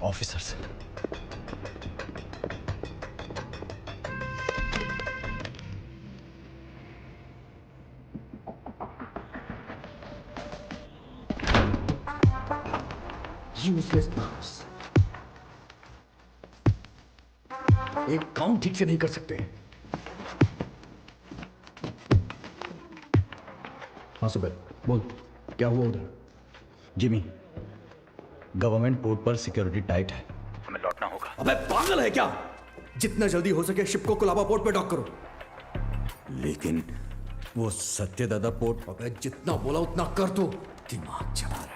Officers. Useless boss, एक काम ठीक से नहीं कर सकते। हाँ सुबह बोल, क्या हुआ उधर? जिमी, गवर्नमेंट पोर्ट पर सिक्योरिटी टाइट है, हमें लौटना होगा। अबे पागल है क्या? जितना जल्दी हो सके शिप को कोलाबा पोर्ट पे डॉक करो। लेकिन वो सत्यदादा पोर्ट। अबे जितना बोला उतना कर दो। दिमाग चला रहा है।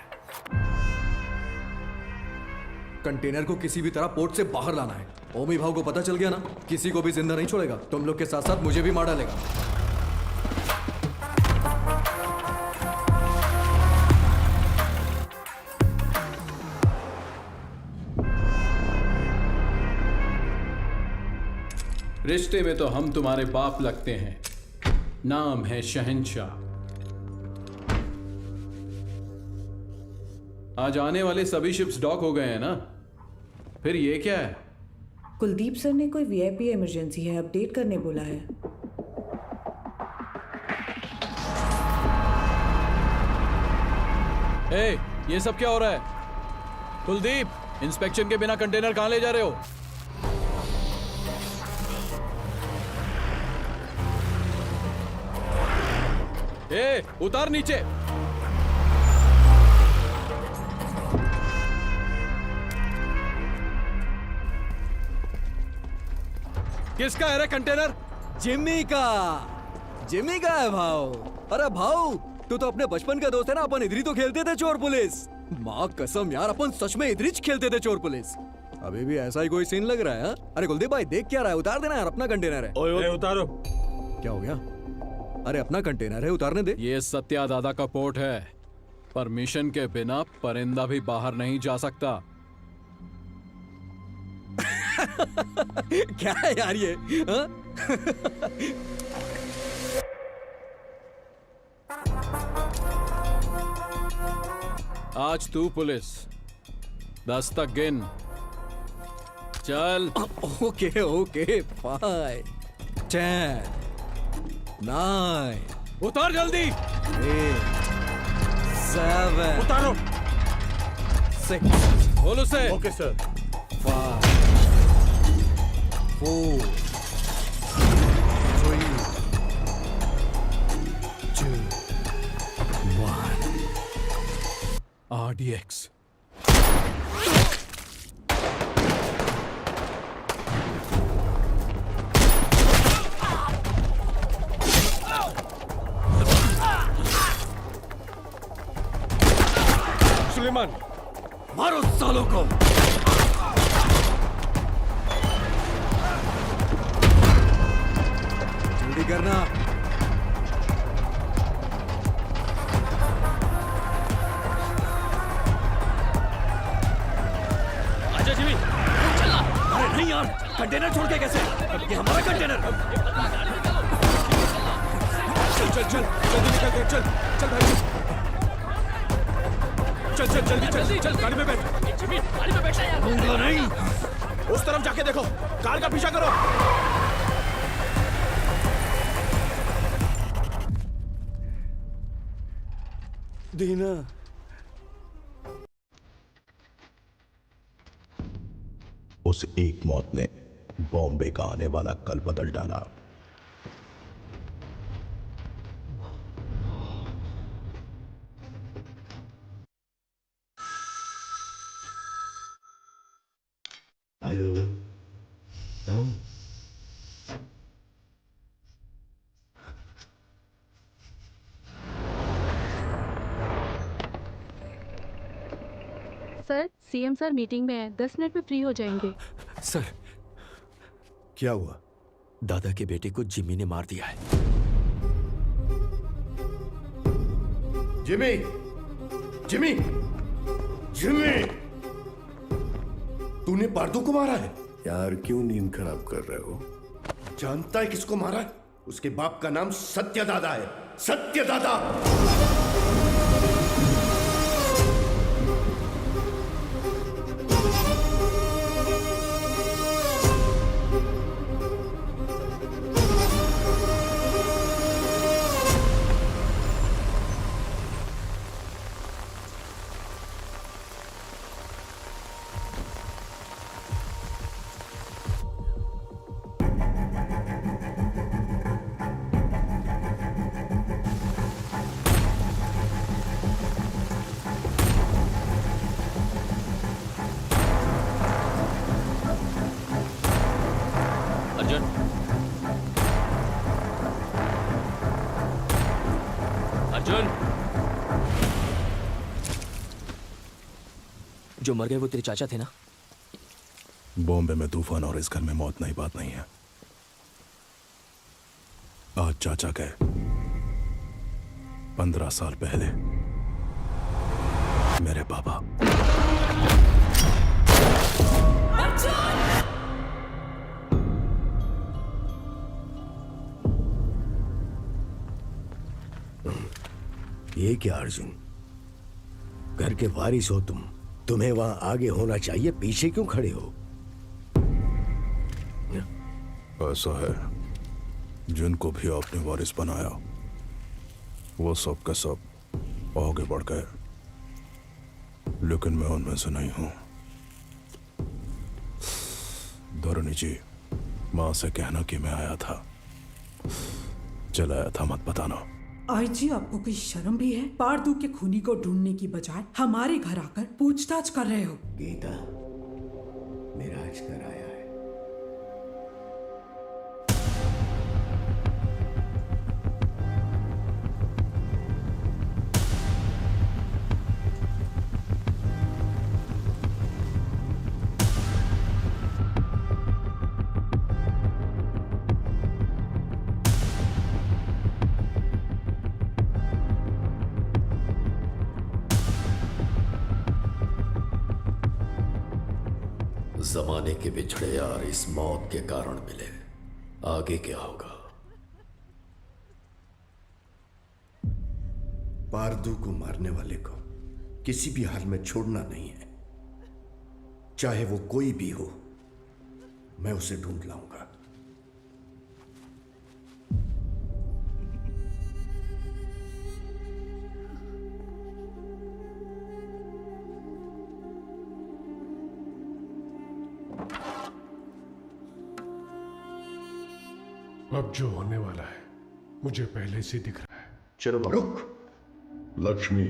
कंटेनर को किसी भी तरह पोर्ट से बाहर लाना है। ओमी भाव को पता चल गया ना, किसी को भी जिंदा नहीं छोड़ेगा। तुम लोग के साथ साथ मुझे भी मार डालेगा। रिश्ते में तो हम तुम्हारे बाप लगते हैं, नाम है शहंशाह। आज आने वाले सभी शिप्स डॉक हो गए हैं ना, फिर ये क्या है? कुलदीप सर ने कोई वीआईपी इमरजेंसी है अपडेट करने बोला है। ए, ये सब क्या हो रहा है? कुलदीप, इंस्पेक्शन के बिना कंटेनर कहां ले जा रहे हो? ए, उतार नीचे। किसका है रे कंटेनर? जिम्मी का। जिम्मी का है भाव। अरे भाव, तू तो अपने बचपन का दोस्त है ना। अपन इधर ही तो खेलते थे चोर पुलिस। माँ कसम यार, अपन सच में इधर ही खेलते थे चोर पुलिस। अभी भी ऐसा ही कोई सीन लग रहा है हा? अरे कुलदीप भाई देख क्या रहा है? उतार देना यार, अपना कंटेनर है। ओए उतारो। क्या हो गया? अरे अपना कंटेनर है, उतारने दे। ये सत्या दादा का पोर्ट है, परमिशन के बिना परिंदा भी बाहर नहीं जा सकता। क्या है यार ये हा? आज तू पुलिस 10 तक गिन। चल। ओके ओके फाइव 10 9 उतार जल्दी। 8 7 उतारो। 6 बोलो से। Okay sir. 5 4 3 2 1 RDX। सुलेमान, मारो सालों को। जल्दी करना। आजा जिमी, चलना। अरे नहीं यार, कंटेनर छोड़ के कैसे? ये हमारा कंटेनर। चल चल चल, जल्दी निकल के चल। चल भाई, चल चल जल्दी चल चल, गाड़ी में बैठ। जिमी, गाड़ी में बैठना यार। दूंगा नहीं। उस तरफ जाके देखो, कार का पीछा करो। दीना, उस एक मौत ने बॉम्बे का आने वाला कल बदल डाला। सर, सीएम सर मीटिंग में है, 10 मिनट में फ्री हो जाएंगे। सर क्या हुआ? दादा के बेटे को जिमी ने मार दिया है। जिमी, जिमी, जिमी, तूने पार्दू को मारा है? यार क्यों नींद खराब कर रहे हो? जानता है किसको मारा है? उसके बाप का नाम सत्यदादा है। सत्यदादा। अर्जुन, जो मर गए वो तेरे चाचा थे ना? बॉम्बे में तूफान और इस घर में मौत नई बात नहीं है। आज चाचा गए, 15 साल पहले मेरे पापा। ये क्या अर्जुन, घर के वारिस हो तुम, तुम्हें वहां आगे होना चाहिए, पीछे क्यों खड़े हो? ऐसा है, जिनको भी आपने वारिस बनाया वो सब का सब आगे बढ़ गए, लेकिन मैं उनमें से नहीं हूं। धरणी जी, मां से कहना कि मैं आया था, चलाया था, मत बताना। आई जी, आपको कोई शर्म भी है? पारदू के खूनी को ढूंढने की बजाय हमारे घर आकर पूछताछ कर रहे हो। गीता, मेरा आज घर आया है। जमाने के बिछड़े यार इस मौत के कारण मिले, आगे क्या होगा? पारदू को मारने वाले को किसी भी हाल में छोड़ना नहीं है, चाहे वो कोई भी हो। मैं उसे ढूंढ लाऊंगा। अब जो होने वाला है मुझे पहले से दिख रहा है। चलो रुक। लक्ष्मी,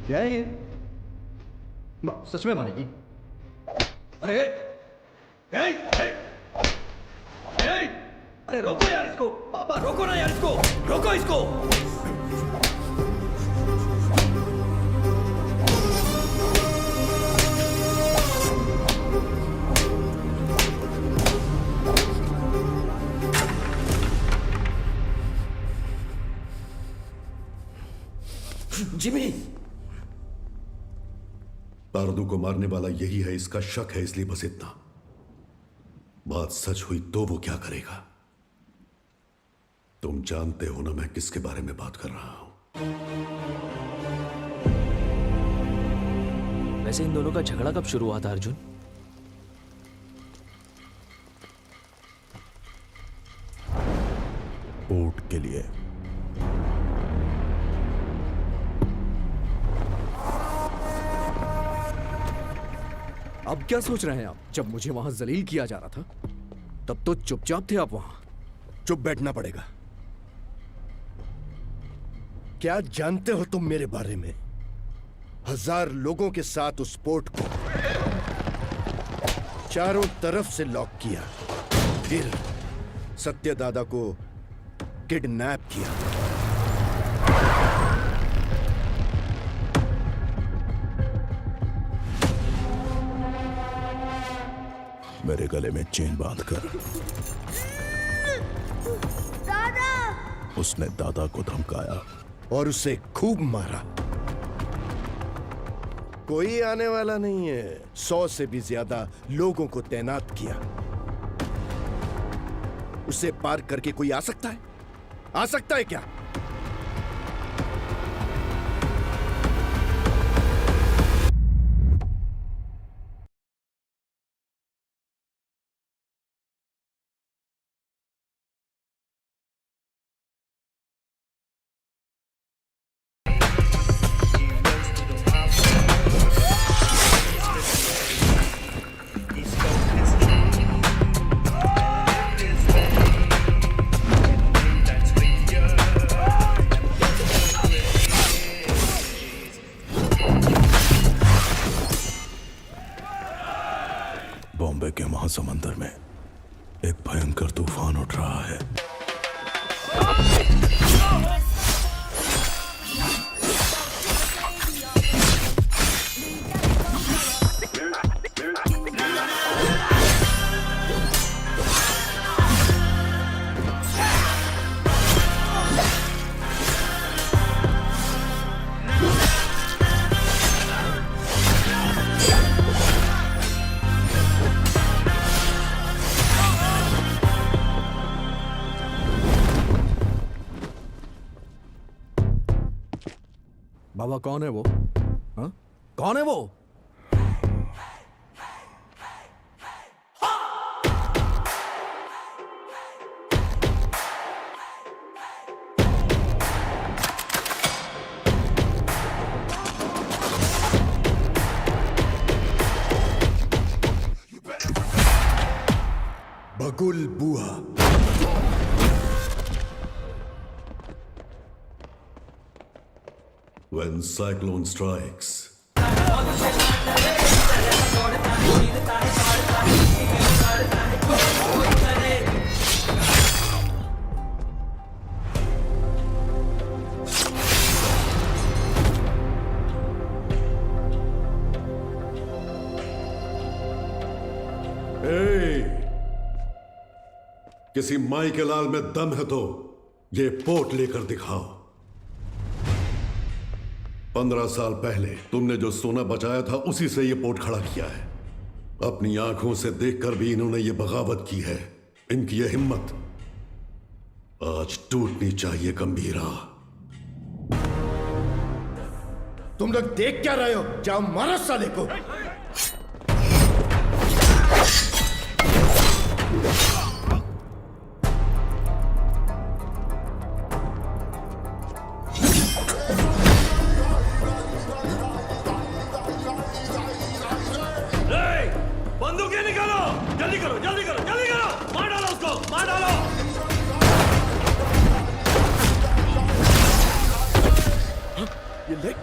क्या है ये? सच में मारेगी? अरे अरे रोको यार इसको, पापा रोको ना यार इसको, रोको इसको। जिमी, पारदू को मारने वाला यही है, इसका शक है, इसलिए बस इतना। बात सच हुई तो वो क्या करेगा? तुम जानते हो ना मैं किसके बारे में बात कर रहा हूं। वैसे इन दोनों का झगड़ा कब शुरू हुआ था अर्जुन? पोर्ट के लिए। अब क्या सोच रहे हैं आप? जब मुझे वहां जलील किया जा रहा था तब तो चुपचाप थे आप वहां। चुप बैठना पड़ेगा। क्या जानते हो तुम मेरे बारे में? 1000 लोगों के साथ उस पोर्ट को चारों तरफ से लॉक किया, फिर सत्यदादा को किडनैप किया। मेरे गले में चेन बांधकर दादा! उसने दादा को धमकाया और उसे खूब मारा। कोई आने वाला नहीं है। 100 से भी ज्यादा लोगों को तैनात किया। उसे पार करके कोई आ सकता है? आ सकता है क्या? बॉम्बे के महासमुंदर में एक भयंकर तूफान उठ रहा है। बाबा कौन है वो? हाँ? कौन है वो? बगुल बुआ। When cyclone strikes, किसी माई के लाल में दम है तो ये पोट लेकर दिखाओ। 15 साल पहले तुमने जो सोना बचाया था उसी से ये पोट खड़ा किया है। अपनी आंखों से देखकर भी इन्होंने ये बगावत की है। इनकी ये हिम्मत आज टूटनी चाहिए गंभीरा। तुम लोग देख क्या रहे हो? जाओ मारो साले को। बंदूकें निकालो, जल्दी करो, जल्दी करो, जल्दी करो, मार डालो उसको, मार डालो। ये ले।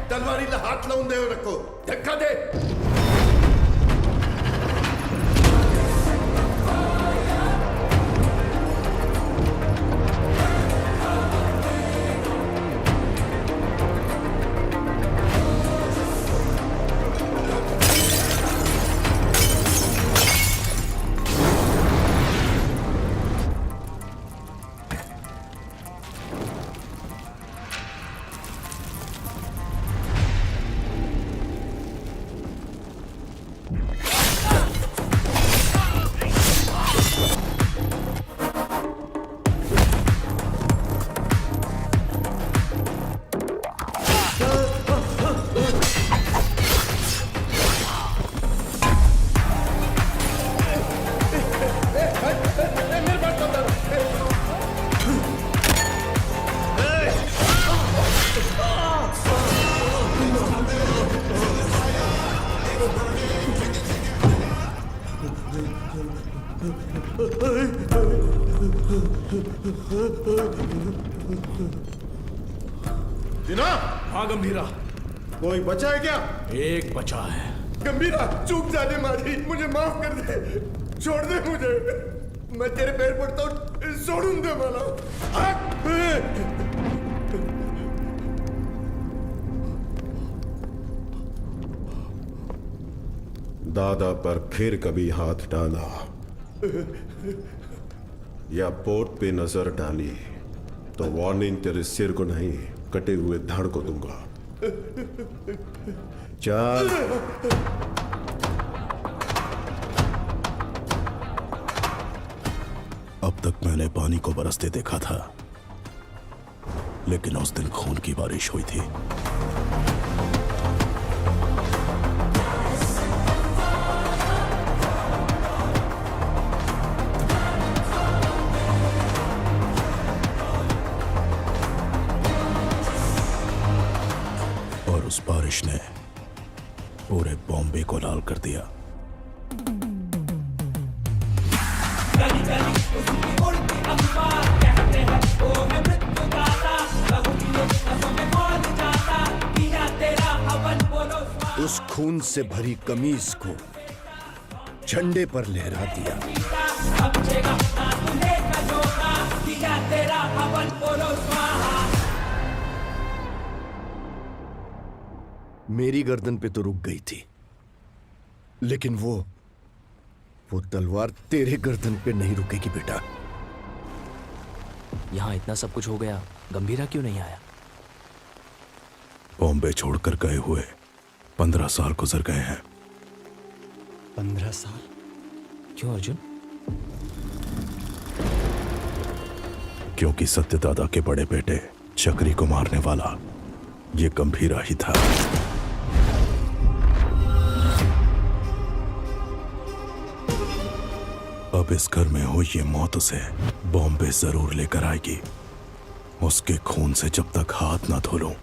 तलवारीला हात लावून देऊ नको, धक्का दे। दिना, हाँ गंभीरा, कोई बचा है क्या? एक बचा है। गंभीरा, चूक जाने मारी, मुझे माफ कर दे, छोड़ दे मुझे, मैं तेरे पैर पड़ता हूँ, छोड़ूं दे मला। दादा पर फिर कभी हाथ डाला या पोट पे नजर डाली तो वार्निंग तेरे सिर को नहीं, कटे हुए धड़ को दूंगा। चल। मैंने पानी को बरसते देखा था, लेकिन उस दिन खून की बारिश हुई थी। और उस बारिश ने पूरे बॉम्बे को लाल कर दिया। उस खून से भरी कमीज को झंडे पर लहरा दिया। मेरी गर्दन पे तो रुक गई थी, लेकिन वो तलवार तेरे गर्दन पे नहीं रुकेगी बेटा। यहाँ इतना सब कुछ हो गया, गंभीरा क्यों नहीं आया? बॉम्बे छोड़कर गए हुए 15 साल गुजर गए हैं। 15 साल? क्यों अर्जुन? क्योंकि सत्यदादा के बड़े बेटे चक्री को मारने वाला ये गंभीरा ही था। अब इस घर में हुई ये मौत उसे बॉम्बे जरूर लेकर आएगी। उसके खून से जब तक हाथ ना धो लूं,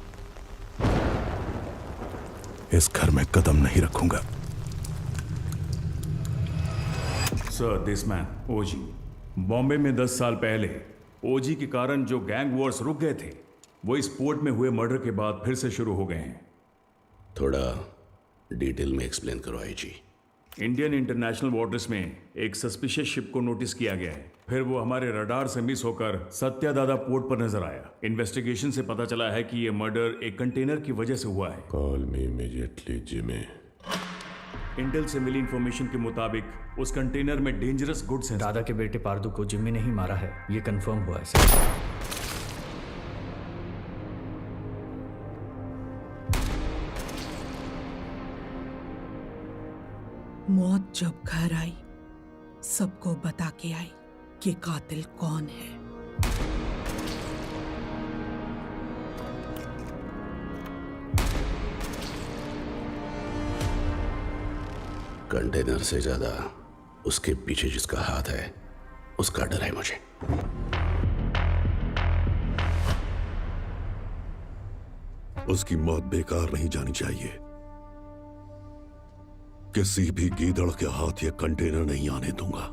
इस घर में कदम नहीं रखूंगा। सर, दिस मैन ओजी बॉम्बे में 10 साल पहले ओजी के कारण जो गैंग वॉर्स रुक गए थे, वो इस पोर्ट में हुए मर्डर के बाद फिर से शुरू हो गए हैं। थोड़ा डिटेल में एक्सप्लेन करो आईजी। इंडियन इंटरनेशनल वाटर्स में एक सस्पिशियस शिप को नोटिस किया गया है। फिर वो हमारे रडार से मिस होकर सत्यादादा पोर्ट पर नजर आया। इन्वेस्टिगेशन से पता चला है कि ये मर्डर एक कंटेनर की वजह से हुआ है। Call me immediately Jimmy. Intel से मिली इंफॉर्मेशन के मुताबिक उस कंटेनर में डेंजरस गुड्स हैं। दादा के बेटे पारदू को जिम्मी ने ही मारा है, ये कंफर्म हुआ है सर। मौत जब घर आई, सबको बता के आई कि कातिल कौन है। कंटेनर से ज्यादा उसके पीछे जिसका हाथ है, उसका डर है मुझे। उसकी मौत बेकार नहीं जानी चाहिए। किसी भी गीदड़ के हाथ ये कंटेनर नहीं आने दूंगा।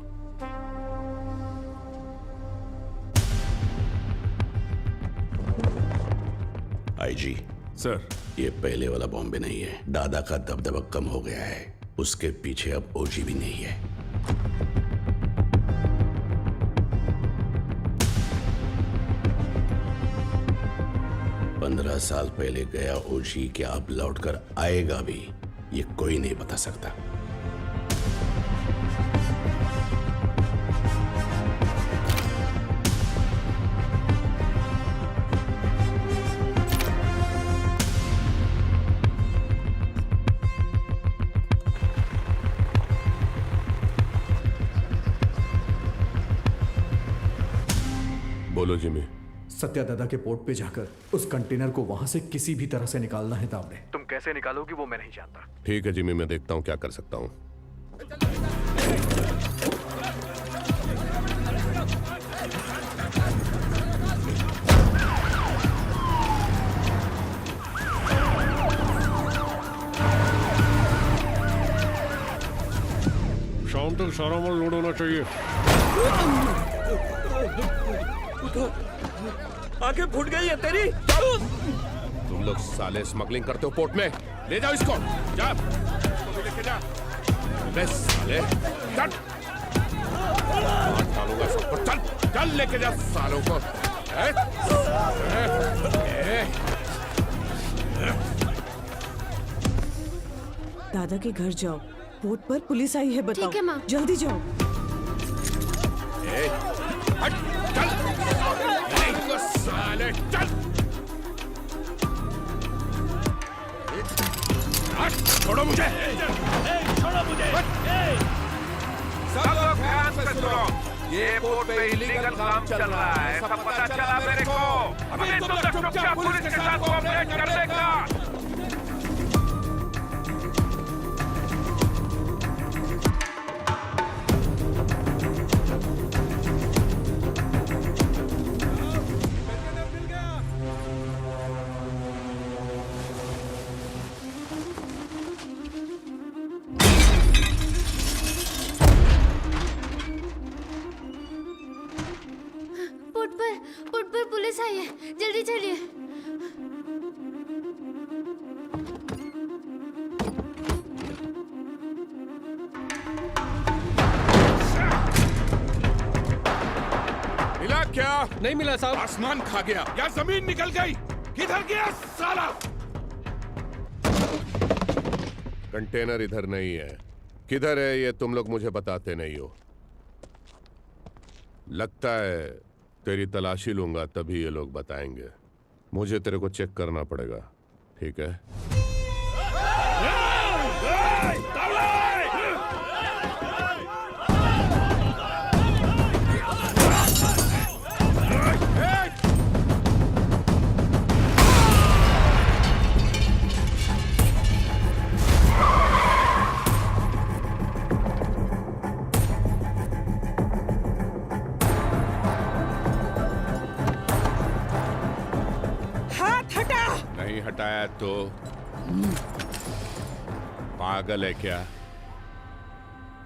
आईजी सर, ये पहले वाला बॉम्बे नहीं है। दादा का दबदबा कम हो गया है, उसके पीछे अब ओजी भी नहीं है। पंद्रह साल पहले गया ओजी क्या अब लौटकर आएगा भी, ये कोई नहीं बता सकता। बोलो जिमी। सत्यादादा के पोर्ट पे जाकर उस कंटेनर को वहां से किसी भी तरह से निकालना है ताबड़े। तुम कैसे निकालोगी वो मैं नहीं जानता। ठीक है जिमी, मैं देखता हूँ क्या कर सकता हूँ। शाम तक सारा माल लोड होना चाहिए। आंखें फूट गई है तेरी। तुम लोग साले स्मगलिंग करते हो पोर्ट में, ले जाओ इसको। जा, इसको भी लेके जा। बे साले, चल। मार डालूंगा सबको। चल, चल लेके जा सालों को। दादा के घर जाओ, पोर्ट पर पुलिस आई है, बताओ। ठीक है माँ। जल्दी जाओ। हट, चल। साले, चल। छोड़ो मुझे। छोड़ो मुझे। सब लोग ध्यान से सुनो। ये पोर्ट पे इलीगल काम चल रहा है, सब पता चला मेरे को। अभी तुम लोग चुपचाप पुलिस के साथ कोऑपरेट कर देगा। पुट पर पुलिस आई है, जल्दी चलिए। मिला क्या? नहीं मिला साहब। आसमान खा गया या जमीन निकल गई? किधर गया साला? कंटेनर इधर नहीं है। किधर है ये तुम लोग मुझे बताते नहीं हो। लगता है तेरी तलाशी लूंगा तभी ये लोग बताएंगे। मुझे तेरे को चेक करना पड़ेगा, ठीक है? नहीं हटाया तो पागल है क्या?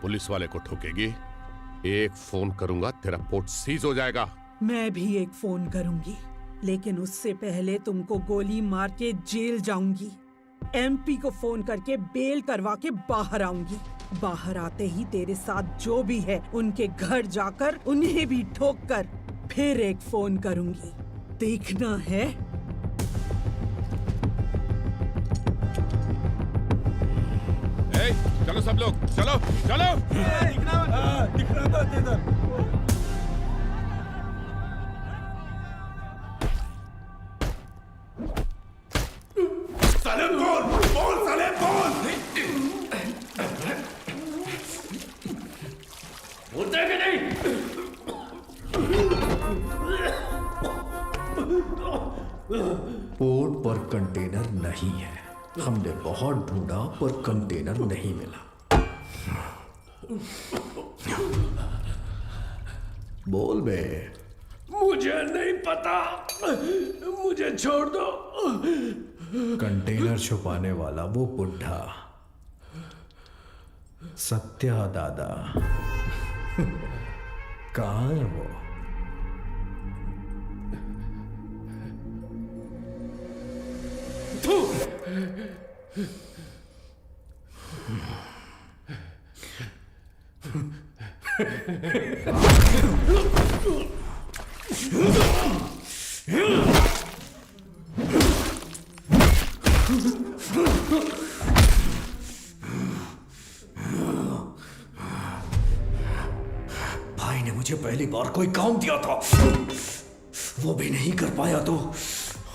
पुलिस वाले को ठोकेगी? एक फोन करूंगा तेरा पोर्ट सीज हो जाएगा। मैं भी एक फोन करूंगी, लेकिन उससे पहले तुमको गोली मार के जेल जाऊंगी। एमपी को फोन करके बेल करवा के बाहर आऊंगी। बाहर आते ही तेरे साथ जो भी है उनके घर जाकर उन्हें भी ठोक कर फिर एक फोन करूंगी। देखना है? चलो सब लोग, चलो चलो। साले बोल साले बोल। बोलते हैं कि नहीं? पोर्ट पर कंटेनर नहीं है। हमने बहुत ढूंढा पर कंटेनर नहीं मिला। बोल बे। मुझे नहीं पता, मुझे छोड़ दो। कंटेनर छुपाने वाला वो बुढ़ा सत्या दादा कहाँ है वो? भाई ने मुझे पहली बार कोई काम दिया था, वो भी नहीं कर पाया तो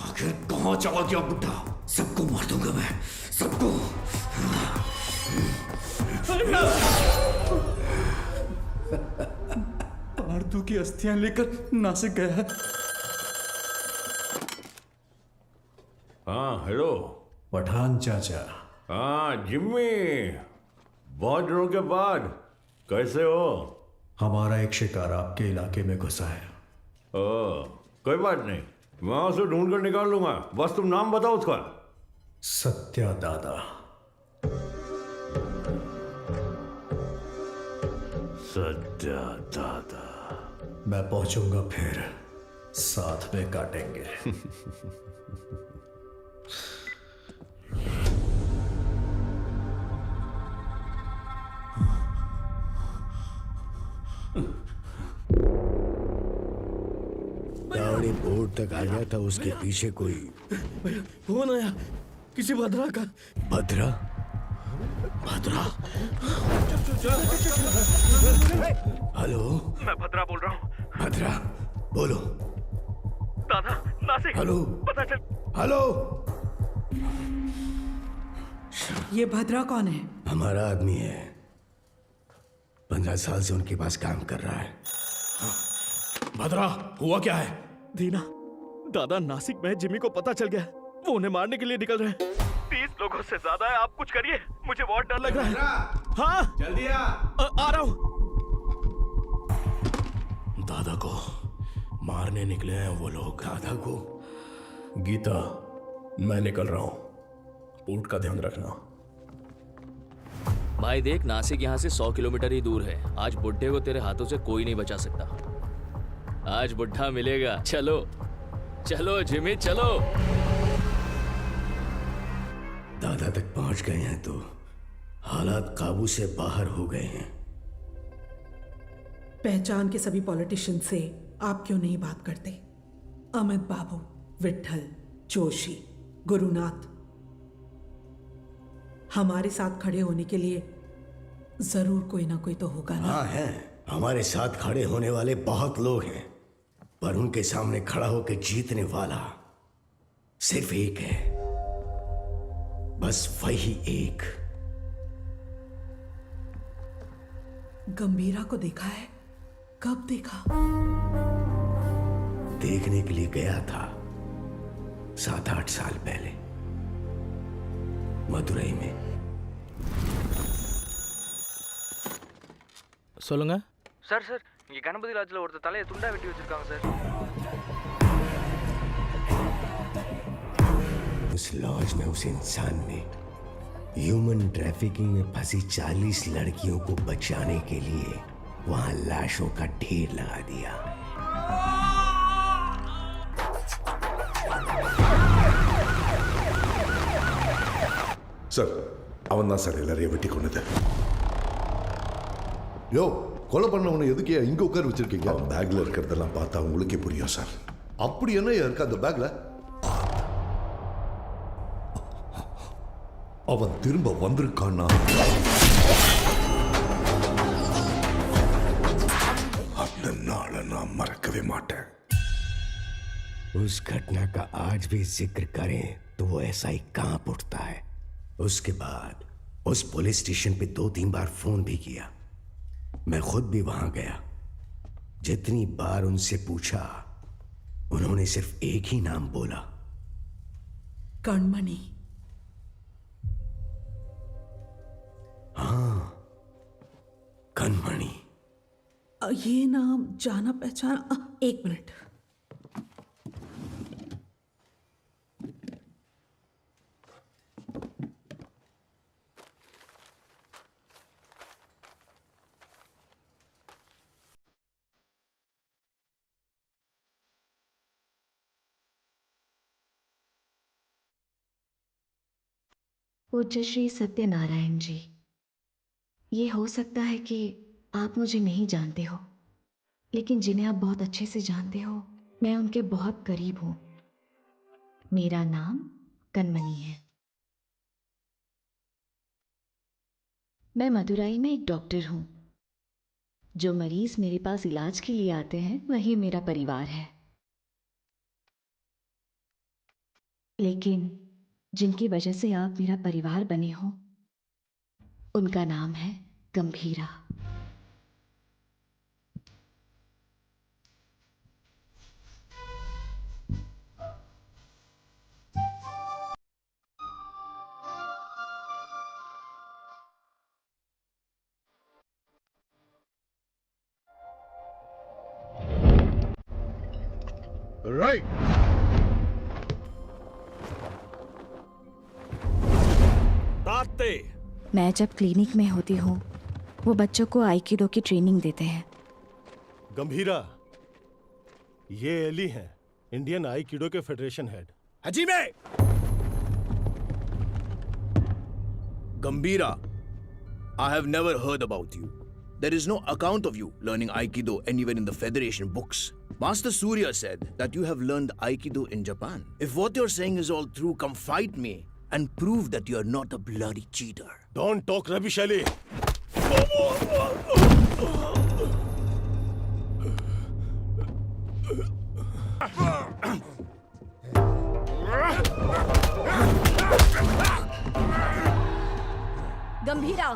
आखिर कहां चला गया बुढ़ा? सबको मार दूंगा मैं, सबको। पार्थू की अस्थियां लेकर नासिक गया है। हाँ हेलो पठान चाचा। हाँ जिम्मी, बहुत दिनों के बाद कैसे हो? हमारा एक शिकार आपके इलाके में घुसा है। कोई बात नहीं, मैं उसे ढूंढ कर निकाल लूंगा, बस तुम नाम बताओ उसका। सत्या दादा। सत्या दादा। मैं पहुंचूंगा फिर साथ में काटेंगे। गाड़ी बोर्ड तक आ गया था, उसके पीछे कोई फोन आया किसी भद्रा का। भद्रा? भद्रा? हेलो, मैं भद्रा बोल रहा हूँ। भद्रा बोलो। दादा नासिक। हेलो, पता चल। हेलो। ये भद्रा कौन है? हमारा आदमी है, 15 साल से उनके पास काम कर रहा है। भद्रा, हुआ क्या है? दीना, दादा नासिक में जिमी को पता चल गया, वो उन्हें मारने के लिए निकल रहे हैं। 30 लोगों से ज्यादा है, आप कुछ करिए, मुझे बहुत डर लग रहा है। हाँ जल्दी आ रहा हूँ। दादा को मारने निकले हैं वो लोग। दादा को? गीता, मैं निकल रहा हूँ, पोर्ट का ध्यान रखना। भाई देख, नासिक यहाँ से 100 किलोमीटर ही दूर है। आज बुड्ढे को तेरे हाथों से कोई नहीं बचा सकता। आज बुड्ढा मिलेगा। चलो चलो जिमी, चलो। दादा तक पहुंच गए हैं तो हालात काबू से बाहर हो गए हैं। पहचान के सभी पॉलिटिशियन से आप क्यों नहीं बात करते? अमित बाबू, विट्ठल, जोशी, गुरुनाथ, हमारे साथ खड़े होने के लिए जरूर कोई ना कोई तो होगा ना? हाँ है, हमारे साथ खड़े होने वाले बहुत लोग हैं, पर उनके सामने खड़ा होकर जीतने वाला सिर्फ एक है, बस वही एक। गंभीरा को देखा है? कब देखा? देखने के लिए गया था 7-8 साल पहले मदुरई में। சொல்லுங்க சார் சார் இங்க கணபதி லாட்ஜ்ல ஒருத்தர் தலையை துண்டா வெட்டி வச்சிருக்காங்க சார்। उस लॉज में उस इंसान ने ह्यूमन ट्रैफिकिंग में फंसी 40 लड़कियों को बचाने के लिए वहां लाशों का ढेर लगा दिया। சார், அவன் தான் சார் எல்லாரையும் வெட்டி கொண்டது. யோ, கொலை பண்ணவனை எதுக்கே இங்க உட்கார வச்சிருக்கீங்க? அவன் பேக்ல இருக்கிறதெல்லாம் பார்த்தா உங்களுக்கே புரியும் சார். அப்படி என்ன இருக்கு அந்த பேக்ல? அவன் திரும்ப வந்திருக்கான்னா அந்த நாளை நான் மறக்கவே மாட்டேன். उस घटना का आज भी जिक्र करें तो वो ऐसा ही कांप उठता है। उसके बाद उस पुलिस स्टेशन पे 2-3 बार फोन भी किया। मैं खुद भी वहां गया। जितनी बार उनसे पूछा, उन्होंने सिर्फ एक ही नाम बोला, कणमणि। हाँ, कणमणि। ये नाम जाना पहचाना। 1 मिनट। पूज्य श्री सत्यनारायण जी, ये हो सकता है कि आप मुझे नहीं जानते हो, लेकिन जिन्हें आप बहुत अच्छे से जानते हो, मैं उनके बहुत करीब हूं। मेरा नाम कणमणि है। मैं मदुरई में एक डॉक्टर हूं। जो मरीज मेरे पास इलाज के लिए आते हैं वही मेरा परिवार है, लेकिन जिनकी वजह से आप मेरा परिवार बने हो, उनका नाम है गंभीरा। राइट। मैं जब क्लिनिक में होती हूँ, वो बच्चों को आइकिडो की ट्रेनिंग देते हैं। गंभीरा, ये एली हैं, इंडियन आइकिडो के फेडरेशन हेड। हजीमे! Gambhira, I have never heard about you. There is no account of you learning Aikido anywhere in the Federation books. Master Surya said that you have learned Aikido in Japan. If what you're saying is all true, come fight me and prove that you're not a bloody cheater. Don't talk rubbish, Ali. Gambhira,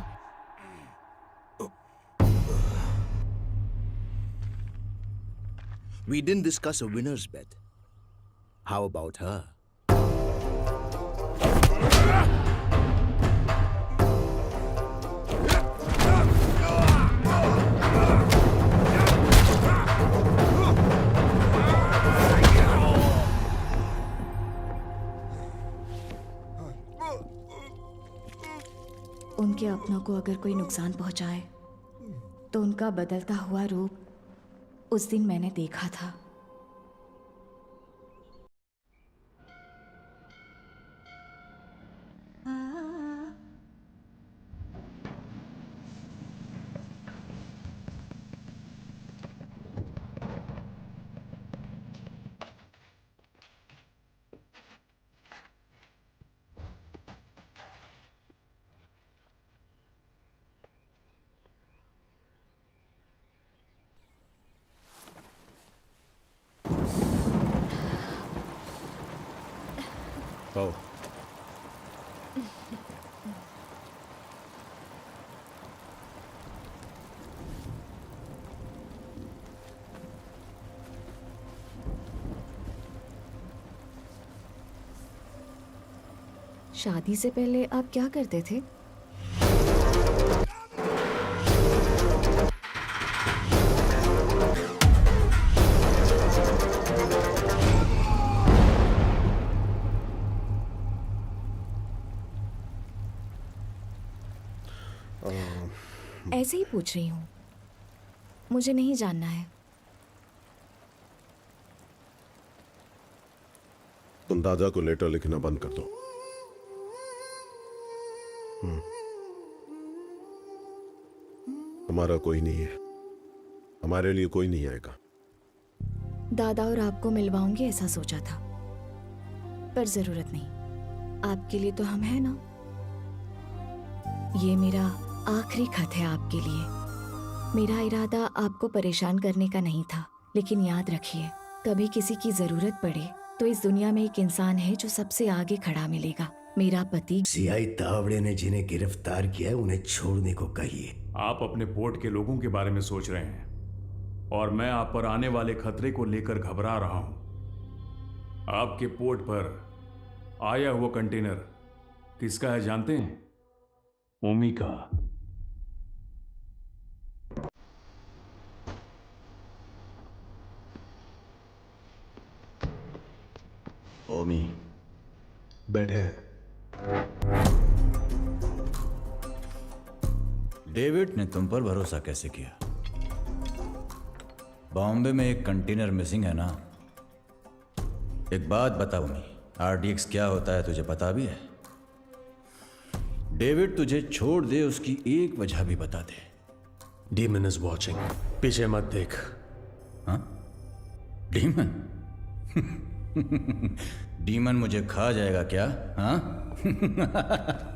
We didn't discuss a winner's bet. How about her? उनके अपनों को अगर कोई नुकसान पहुंचाए तो उनका बदलता हुआ रूप उस दिन मैंने देखा था। Oh. शादी से पहले आप क्या करते थे? ऐसे ही पूछ रही हूँ, मुझे नहीं जानना है। तुम दादा को लेटर लिखना बंद कर दो। हमारा कोई नहीं है, हमारे लिए कोई नहीं आएगा। दादा और आपको मिलवाऊंगी ऐसा सोचा था, पर जरूरत नहीं। आपके लिए तो हम हैं ना। ये मेरा आखिरी खत है आपके लिए। मेरा इरादा आपको परेशान करने का नहीं था, लेकिन याद रखिए, कभी किसी की जरूरत पड़े तो इस दुनिया में एक इंसान है जो सबसे आगे खड़ा मिलेगा। मेरा पति। सीआई तावड़े ने जिन्हें गिरफ्तार किया है उन्हें छोड़ने को कहिए। आप अपने पोर्ट के लोगों के बारे में सोच रहे हैं और मैं आप पर आने वाले खतरे को लेकर घबरा रहा हूं। आपके पोर्ट पर आया हुआ कंटेनर किसका है जानते हैं? ओमी का। ओमी बैठे। डेविड ने तुम पर भरोसा कैसे किया? बॉम्बे में एक कंटेनर मिसिंग है ना। एक बात बता ओमी, आरडीएक्स क्या होता है तुझे पता भी है? डेविड तुझे छोड़ दे उसकी एक वजह भी बता दे। डीमन इज वॉचिंग, पीछे मत देख। हाँ? डीमन? डीमन मुझे खा जाएगा क्या? हाँ?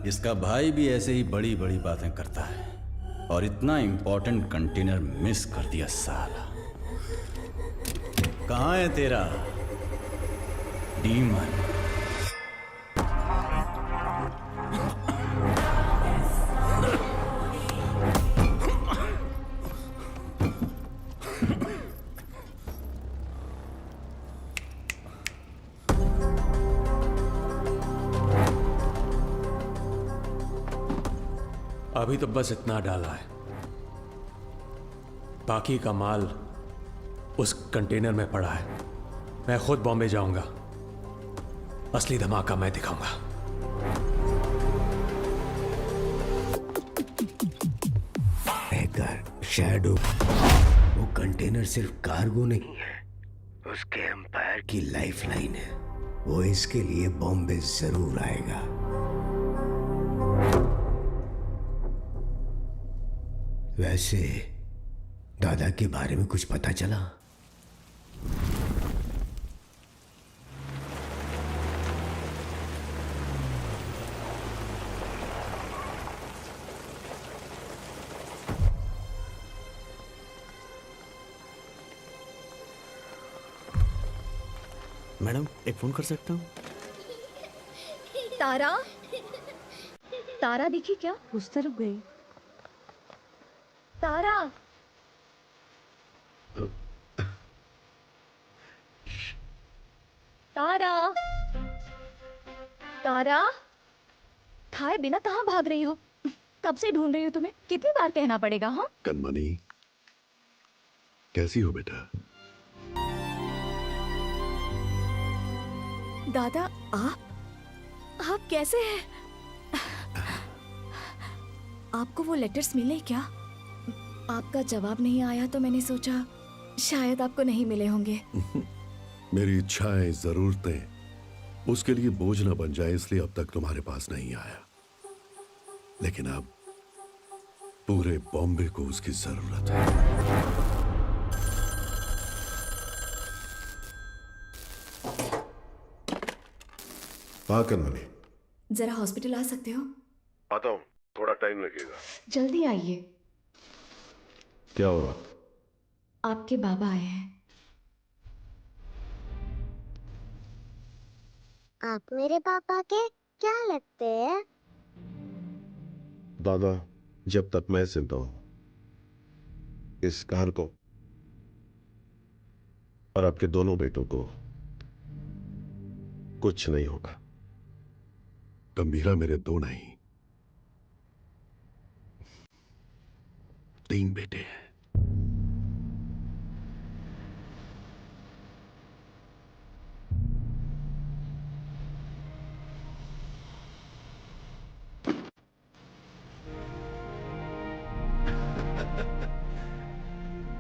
इसका भाई भी ऐसे ही बड़ी बड़ी बातें करता है और इतना इंपॉर्टेंट कंटेनर मिस कर दिया साला। कहाँ है तेरा डीमन? अभी तो बस इतना डाला है, बाकी का माल उस कंटेनर में पड़ा है। मैं खुद बॉम्बे जाऊंगा, असली धमाका मैं दिखाऊंगा। हैकर शैडो, वो कंटेनर सिर्फ कार्गो नहीं है, उसके एम्पायर की लाइफलाइन है। वो इसके लिए बॉम्बे जरूर आएगा। वैसे दादा के बारे में कुछ पता चला? मैडम एक फोन कर सकता हूँ? तारा, तारा दिखी क्या? उस तरफ गई। तारा, तारा, तारा, खाए बिना कहाँ भाग रही हो? कब से ढूंढ रही हो तुम्हें? कितनी बार कहना पड़ेगा? हाँ, कनमनी, कैसी हो बेटा? दादा, आप कैसे हैं? आपको वो लेटर्स मिले क्या? आपका जवाब नहीं आया तो मैंने सोचा शायद आपको नहीं मिले होंगे। मेरी इच्छाएं, जरूरतें उसके लिए बोझ न बन जाए इसलिए अब तक तुम्हारे पास नहीं आया, लेकिन अब पूरे बॉम्बे को उसकी जरूरत है। हाँ कनमनी, जरा हॉस्पिटल आ सकते हो? आता हूँ, थोड़ा टाइम लगेगा। जल्दी आइए। क्या हुआ? आपके बाबा आए हैं। आप मेरे पापा के क्या लगते हैं? दादा, जब तक मैं जिंदा हूं इस घर को और आपके दोनों बेटों को कुछ नहीं होगा। गंभीरा मेरे 2 नहीं 3 बेटे हैं।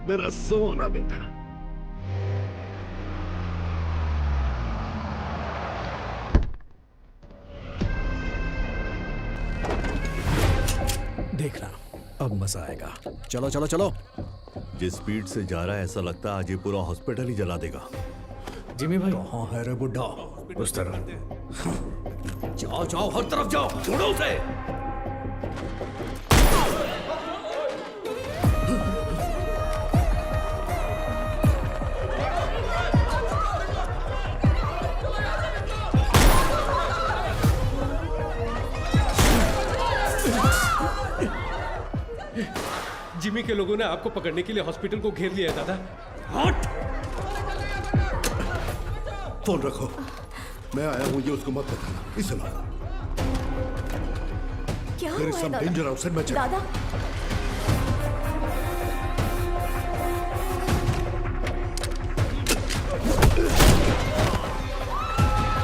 मेरा सोना बेटा। देखना, अब मजा आएगा। चलो चलो चलो। जिस स्पीड से जा रहा है ऐसा लगता है आज ये पूरा हॉस्पिटल ही जला देगा। जिमी भाई, कहाँ है रे बुड्ढा? उस तरह जाओ जाओ, हर तरफ जाओ, छोड़ो उसे। जिमी के लोगों ने आपको पकड़ने के लिए हॉस्पिटल को घेर लिया है दादा। हट! फोन रखो, मैं आया हूं, ये उसको मत बताना। इसे लो। क्या There is हुआ है some दादा? danger outside my check. दादा,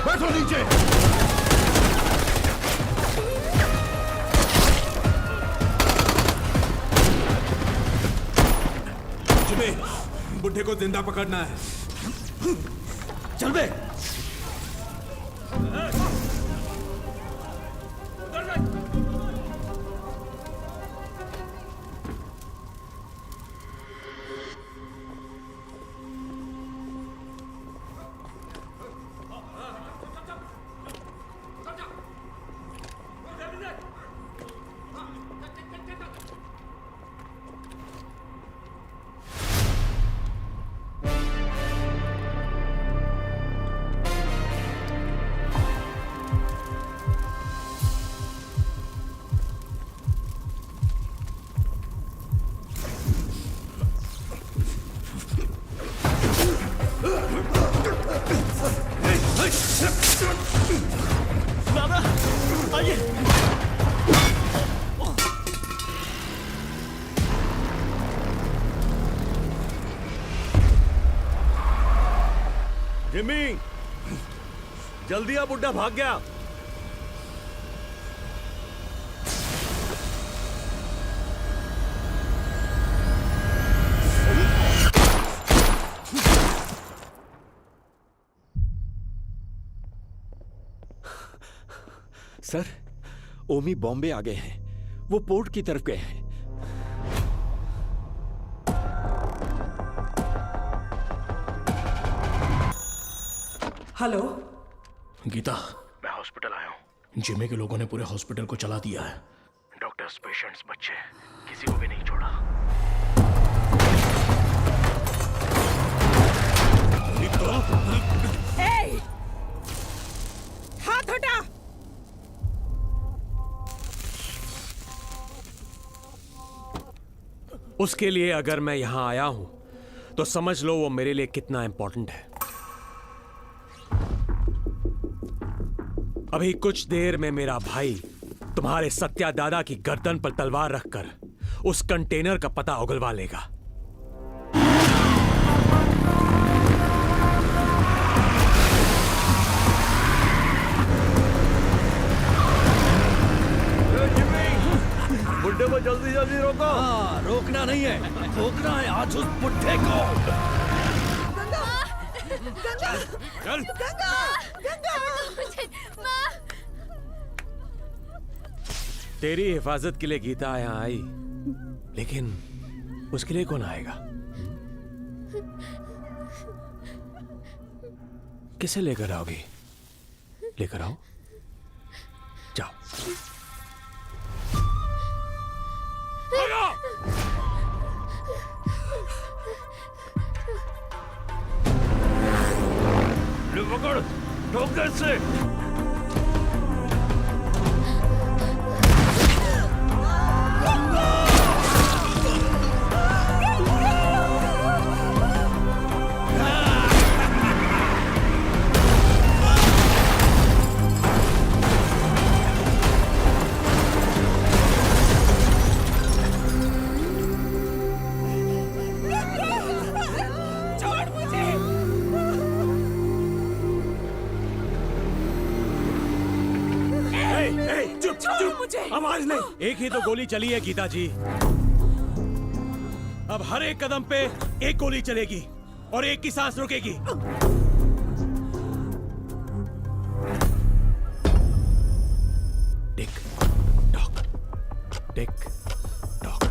बैठो नीचे। जिमी, बुड्ढे को जिंदा पकड़ना है। चल बे। दादा, आइए। जिमी, जल्दी आ, बुड्ढा भाग गया। सर, ओमी बॉम्बे आ गए हैं। वो पोर्ट की तरफ गए हैं। हेलो गीता, मैं हॉस्पिटल आया हूँ। जिमी के लोगों ने पूरे हॉस्पिटल को चला दिया है। डॉक्टर्स, पेशेंट्स, बच्चे, किसी को भी नहीं छोड़ा। ए! हाथ हटा। उसके लिए अगर मैं यहां आया हूं तो समझ लो वो मेरे लिए कितना इंपॉर्टेंट है। अभी कुछ देर में मेरा भाई तुम्हारे सत्या दादा की गर्दन पर तलवार रखकर उस कंटेनर का पता उगलवा लेगा। बुड्ढे को जल्दी जल्दी रोको। हाँ, रोकना नहीं है, रोकना है आज उस बुड्ढे को। चल। तेरी हिफाजत के लिए गीता यहाँ आई, लेकिन उसके लिए कौन आएगा? किसे लेकर आओगी? लेकर आओ, जाओ। ले पकड़, ठोक दे इससे। आवाज नहीं। एक ही तो गोली चली है गीता जी। अब हर एक कदम पे एक गोली चलेगी और एक की सांस रुकेगी। Tick tock, tick tock.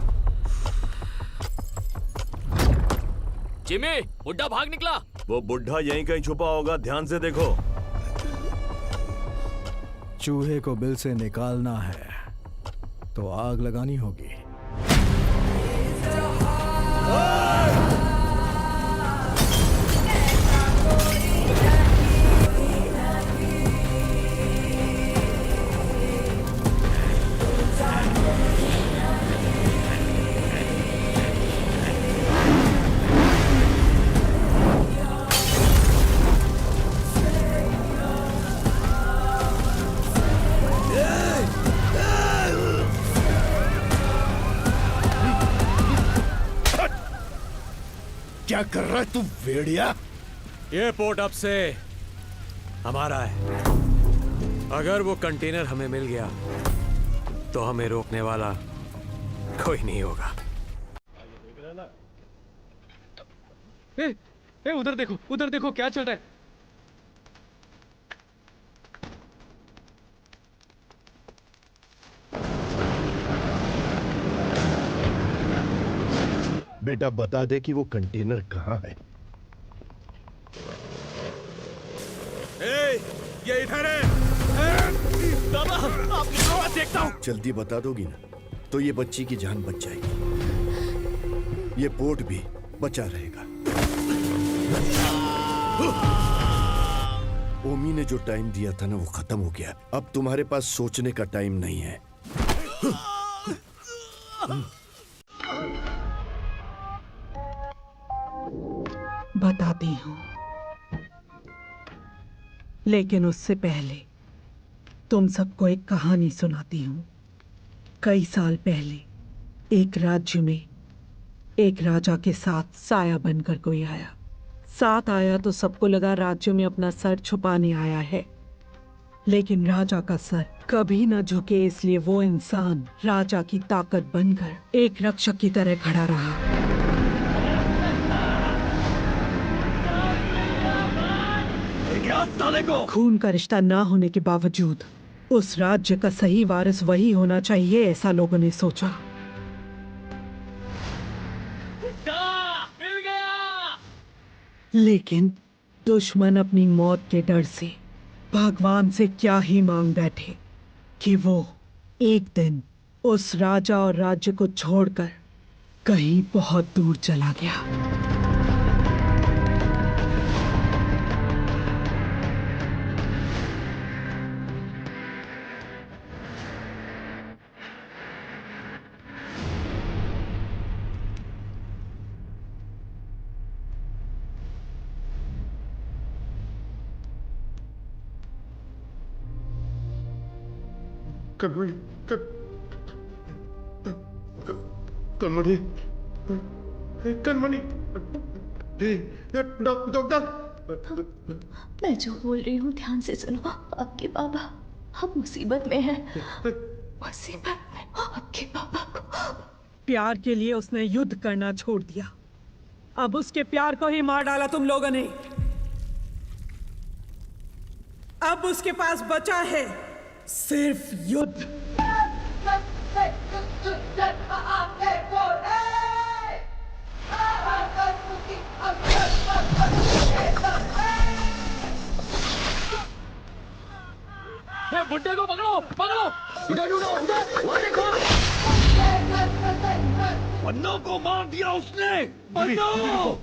Jimmy, बुड्ढा भाग निकला। वो बुढ़ा यहीं कहीं छुपा होगा, ध्यान से देखो। चूहे को बिल से निकालना है तो आग लगानी होगी। क्या कर रहा है तू भेड़िया? ये पोर्ट अब से हमारा है। अगर वो कंटेनर हमें मिल गया तो हमें रोकने वाला कोई नहीं होगा। उधर देखो क्या चल रहा है। बेटा बता दे कि वो कंटेनर कहाँ है। ये इधर है। दादा, आप निकलो, मैं देखता हूँ। जल्दी बता दोगी ना तो ये बच्ची की जान बच जाएगी, ये पोर्ट भी बचा रहेगा। ओमी ने जो टाइम दिया था ना वो खत्म हो गया। अब तुम्हारे पास सोचने का टाइम नहीं है। बताती हूँ, लेकिन उससे पहले तुम सबको एक कहानी सुनाती हूँ। कई साल पहले एक राज्य में एक राजा के साथ साया बनकर कोई आया। साथ आया तो सबको लगा राज्य में अपना सर छुपाने आया है, लेकिन राजा का सर कभी न झुके, इसलिए वो इंसान राजा की ताकत बनकर एक रक्षक की तरह खड़ा रहा। खून का रिश्ता ना होने के बावजूद उस राज्य का सही वारिस वही होना चाहिए, ऐसा लोगों ने सोचा। मिल गया। लेकिन दुश्मन अपनी मौत के डर से भगवान से क्या ही मांग बैठे कि वो एक दिन उस राजा और राज्य को छोड़कर कहीं बहुत दूर चला गया। कनमणि कनमणि डॉक्टर मैं जो बोल रही हूँ ध्यान से सुनो। आपके बाबा अब मुसीबत में है, मुसीबत में। आपके बाबा को प्यार के लिए उसने युद्ध करना छोड़ दिया, अब उसके प्यार को ही मार डाला तुम लोगों ने। अब उसके पास बचा है सिर्फ युद्ध। बुड्ढे को पकड़ो, पकड़ो। इधर ढूंढो, वहाँ देखो। पन्नों को मार दिया उसने। पन्नों।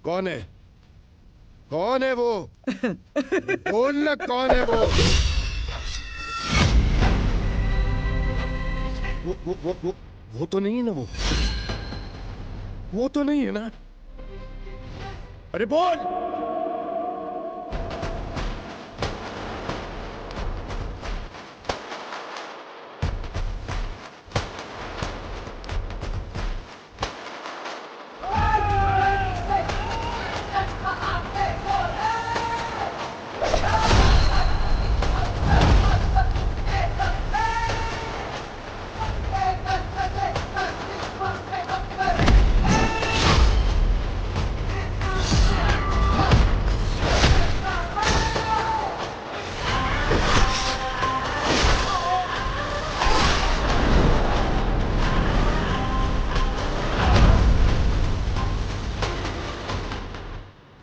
कौन है? कौन है वो? बोलना कौन है वो? वो तो नहीं है ना वो तो नहीं है ना? अरे बोल!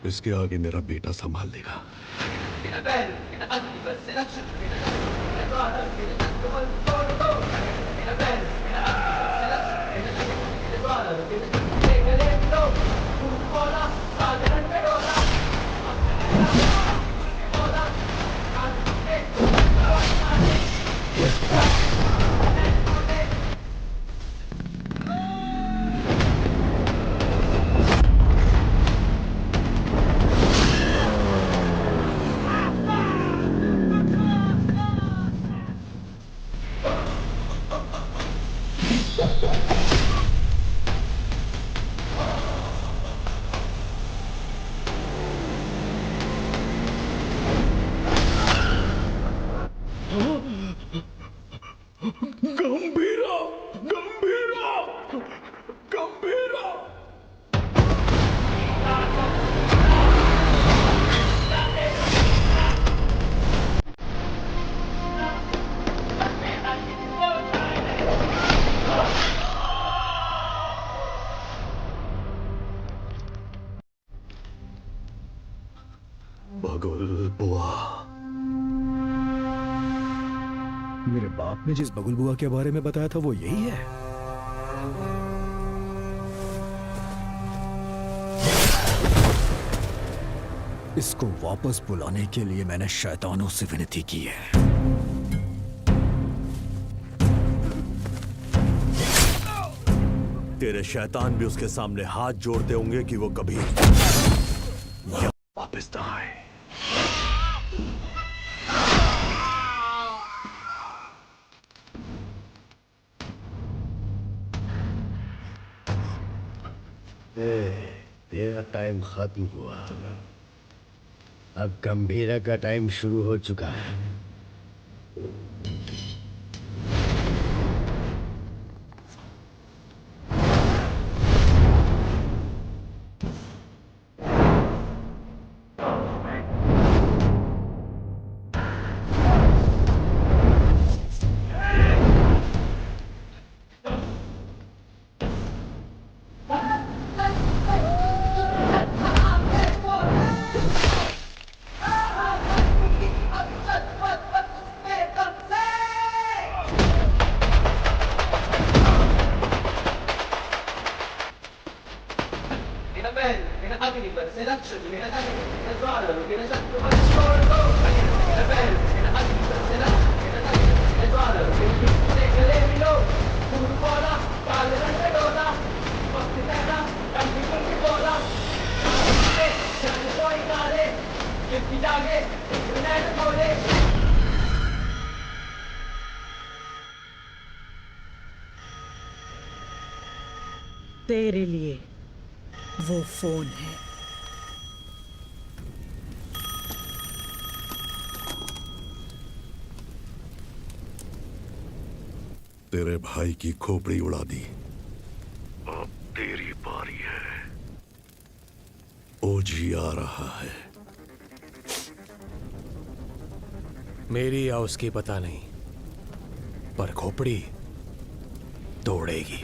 इसके आगे मेरा बेटा संभाल लेगा। गंभीरा, गंभीरा, गंभीरा। बगुल बुआ। मेरे बाप ने जिस बगुल बुआ के बारे में बताया था वो यही है। इसको वापस बुलाने के लिए मैंने शैतानों से विनती की है। तेरे शैतान भी उसके सामने हाथ जोड़ते होंगे कि वो कभी वापस ना आए। तेरा टाइम खत्म हुआ, अब गंभीरा का टाइम शुरू हो चुका है। Get me down here! तेरे लिए वो फोन है। तेरे भाई की खोपड़ी उड़ा दी, अब तेरी बारी है। ओजी आ रहा है। मेरी या उसकी पता नहीं, पर खोपड़ी तोड़ेगी।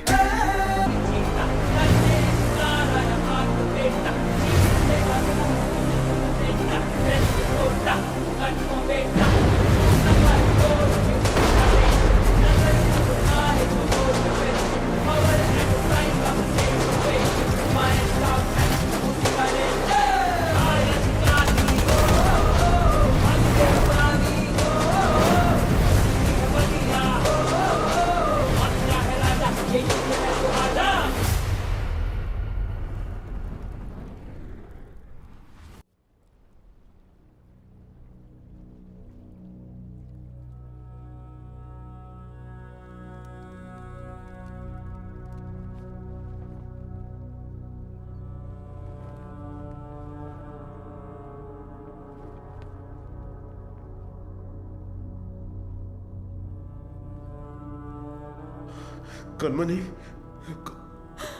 कनमनी,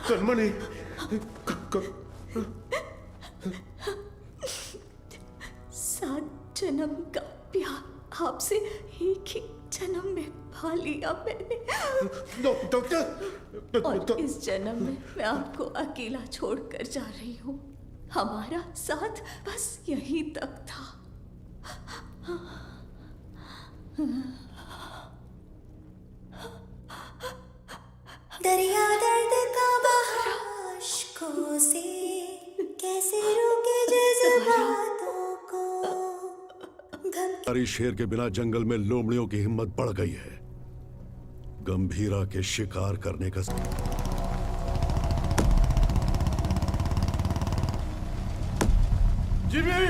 कनमनी, सात जन्म का प्यार आपसे एक ही जन्म में पा लिया मैंने। डॉक्टर, और इस जन्म में मैं आपको अकेला छोड़कर जा रही हूँ। हमारा साथ बस यहीं तक था। दरिया दर्द का बहाव अश्कों से कैसे रोके जज्बातों को। हमारी शेर के बिना जंगल में लोमड़ियों की हिम्मत बढ़ गई है। गंभीरा के शिकार करने का जिमी,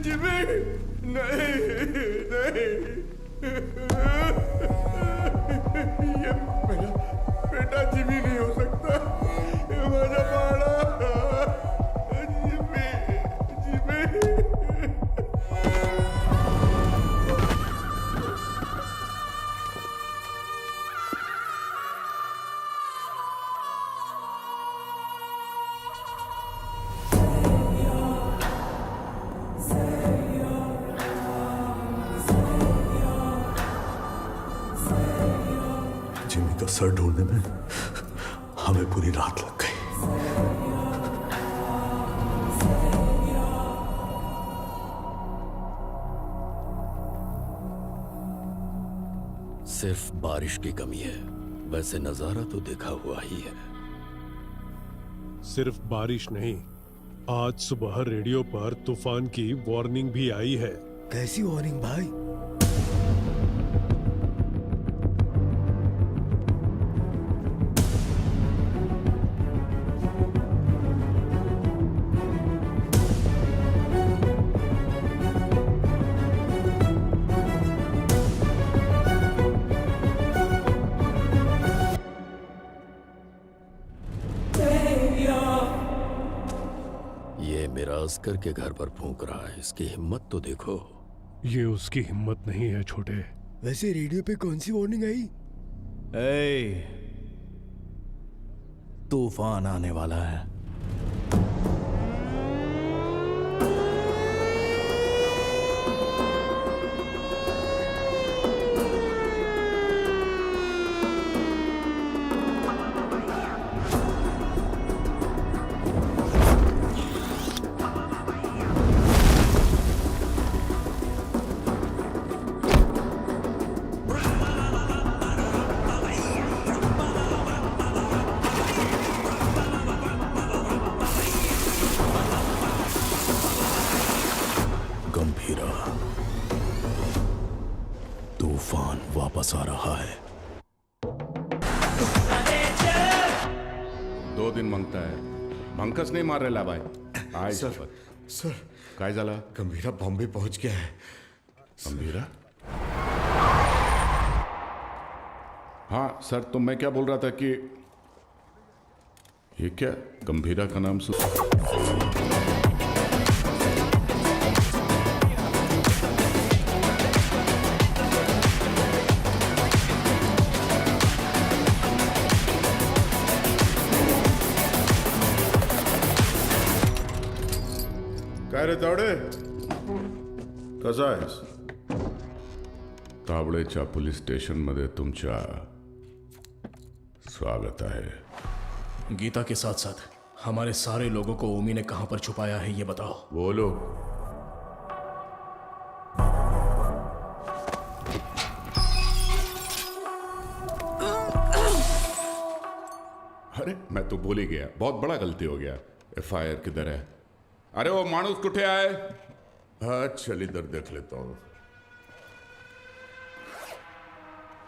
जिमी, नहीं, नहीं, ये मेरा बेटा जिमी नहीं हो सकता। ये मेरा बाड़ा जिमी, जिमी। जिमी का सर ढूंढने में हमें पूरी रात लग गई। सिर्फ बारिश की कमी है, वैसे नजारा तो देखा हुआ ही है। सिर्फ बारिश नहीं, आज सुबह रेडियो पर तूफान की वार्निंग भी आई है। कैसी वार्निंग भाई? ये मेरा अस्कर के घर पर फूंक रहा है, इसकी हिम्मत तो देखो। ये उसकी हिम्मत नहीं है छोटे। वैसे रेडियो पे कौन सी वार्निंग आई? तूफान आने वाला है। तूफान वापस आ रहा है। 2 दिन मांगता है, मंकस नहीं मार रहा भाई। आय सर, सर काय झाला? गंभीरा बॉम्बे पहुंच गया है। गंभीरा? हाँ सर, तो मैं क्या बोल रहा था कि ये क्या गंभीरा का नाम काय रे तावडे, कसा आहेस? तावडेच्या पोलीस स्टेशन मध्ये तुमच्या स्वागत है। गीता के साथ साथ हमारे सारे लोगों को ओमी ने कहां पर छुपाया है ये बताओ। वो लोग अरे मैं तो बोल ही गया, बहुत बड़ा गलती हो गया। FIR किधर है? अरे वो माणूस कुठे आए? हाँ चल इधर देख लेता हूं।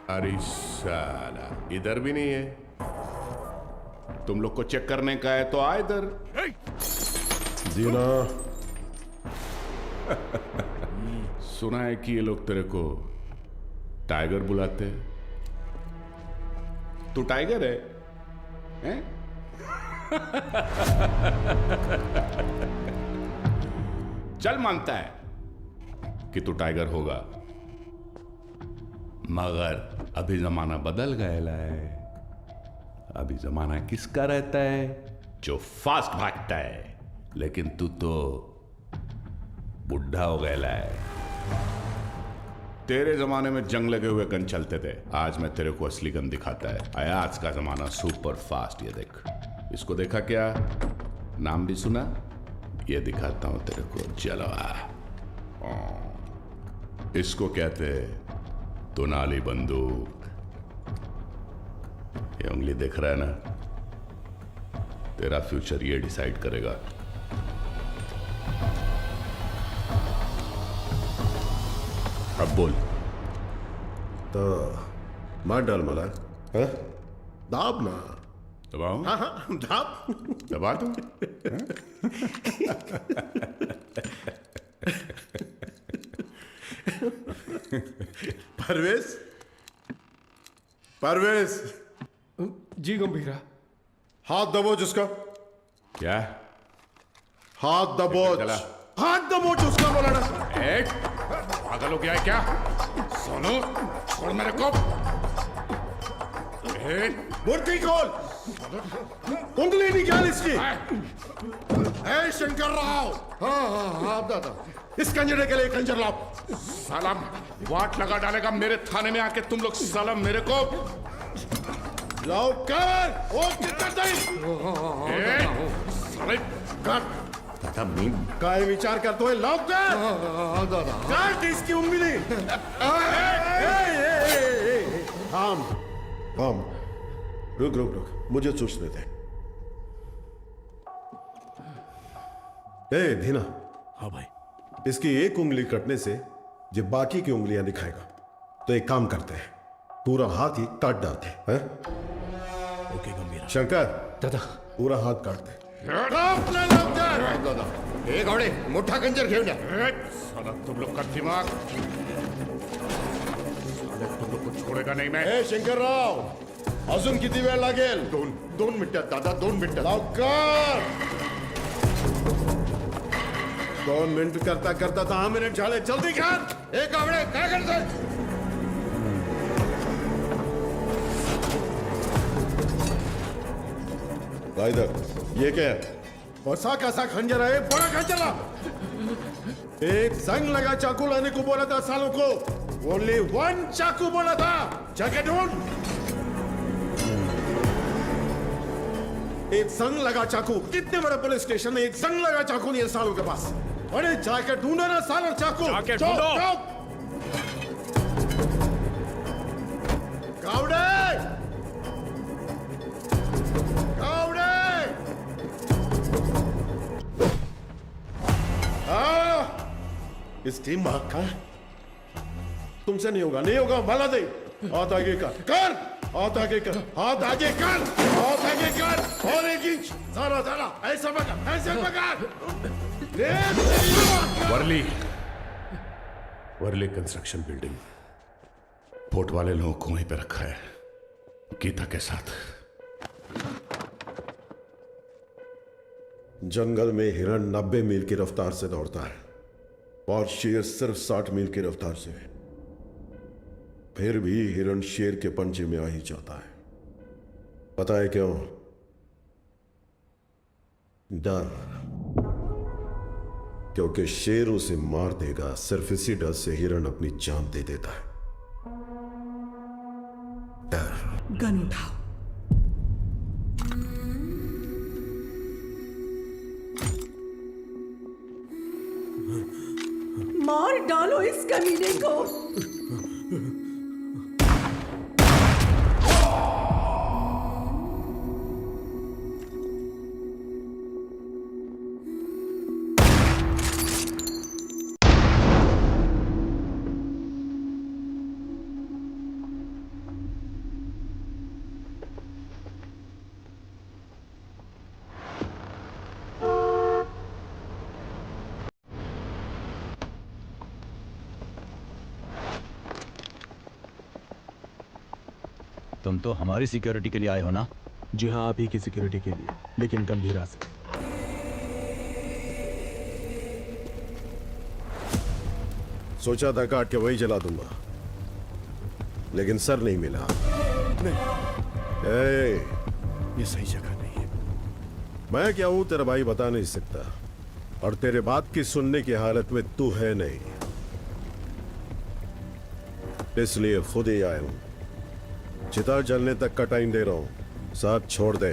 अरे साला इधर भी नहीं है। तुम लोग को चेक करने का है तो आ इधर। जीना सुना है कि ये लोग तेरे को टाइगर बुलाते हैं। तू टाइगर है, हैं? चल मानता है कि तू टाइगर होगा, मगर अभी जमाना बदल गया है। अभी जमाना किसका रहता है? जो फास्ट भागता है। लेकिन तू तो बुढ़ा हो गया है। तेरे जमाने में जंग लगे हुए गन चलते थे, आज मैं तेरे को असली गन दिखाता है। आया आज का जमाना सुपर फास्ट। ये देख, इसको देखा क्या? नाम भी सुना? ये दिखाता हूं तेरे को जलवा। इसको कहते दुनाली बंदूक। ये उंगली देख रहा है ना? तेरा फ्यूचर ये डिसाइड करेगा। अब बोल। तो मार डाल मला, हाँ? दाब ना। दबाऊं? हाँ हाँ दाब। दबा दूं? परवेज, परवेज। जी गंभीरा। हाथ दबोच उसका। क्या? हाथ दबोच। चला। हाथ दबोच उसका बोला ना। एक पागल हो गया है क्या? सोनू छोड़ मेरे को। मूर्ति खोल। कुंडली निकाल इसकी। ए शंकर राव। हाँ हाँ हाँ दादा, इस कंजरे के लिए कंजर लाओ। साला वाट लगा डालेगा मेरे थाने में आके तुम लोग। साला मेरे को लाओ कर। ओ कितना टाइम? साले कर। दादा मी काय विचार करतोय? लाओ कर। दादा काट इसकी उंगली। थाम थाम, रुक रुक रुक, मुझे सोचने दे। ए धीना। हाँ भाई। इसकी एक उंगली कटने से जब बाकी की उंगलियां दिखाएगा, तो एक काम करते हैं, पूरा हाथ ही काट डालते हैं। ओके गंभीरा। शंकर दादा पूरा हाथ काट दे। दादा एक घोड़े मोठा कंजर घेऊन या। साला तुम लोग का दिमाग, तुम लोग को छोड़ेगा नहीं मैं। ए शंकर राव, अजून किती वेळ लागेल? दोन मिनिटात दादा, 2 मिनिटं। लवकर। 2 मिनिट करता करता 10 मिनिट झाले, जल्दी कर। एक आवडे काय करतोय? इधर ये क्या है? वसा कैसा खंजर है? बड़ा खंजर ला। एक जंग लगा चाकू लाने को बोला था सालों को। ओनली 1 चाकू बोला था। जगह ढूंढ। एक संग लगा चाकू। कितने बड़े पुलिस स्टेशन में एक संग लगा चाकू नहीं है सालों के पास। अरे जाकर ढूंढो ना सालों चाकू। जाके ढूंढो। कावड़े, कावड़े। इस टीम भाग का तुमसे नहीं होगा, नहीं होगा। भला दे। हाथ आगे कर। हाथ आगे कर। हाथ आगे कर। हाथ आगे कर। और 1 इंच। सारा सारा ऐसा पकड़, ऐसे पकड़। Worli construction building. पोर्ट वाले लोगों को वहीं पे रखा है। गीता के साथ। जंगल में हिरण 90 मील की रफ्तार से दौड़ता है और शेर सिर्फ 60 मील की रफ्तार से। फिर भी हिरण शेर के पंजे में आ ही जाता है। पता है क्यों? डर। क्योंकि शेर उसे मार देगा। सिर्फ इसी डर से हिरण अपनी जान दे देता है। डर। गन उठाओ। मार डालो इस कमीने को। तुम तो हमारी सिक्योरिटी के लिए आए हो ना? जी हाँ, आप ही की सिक्योरिटी के लिए, लेकिन गंभीरा से। सोचा था काट के वही जला दूंगा, लेकिन सर नहीं मिला। नहीं। ये सही जगह नहीं है। मैं क्या हूं तेरा भाई बता नहीं सकता, और तेरे बात की सुनने की हालत में तू है नहीं, इसलिए खुद ही आया हूं। चिता जलने तक का टाइम दे रहा हूं, साथ छोड़ दे।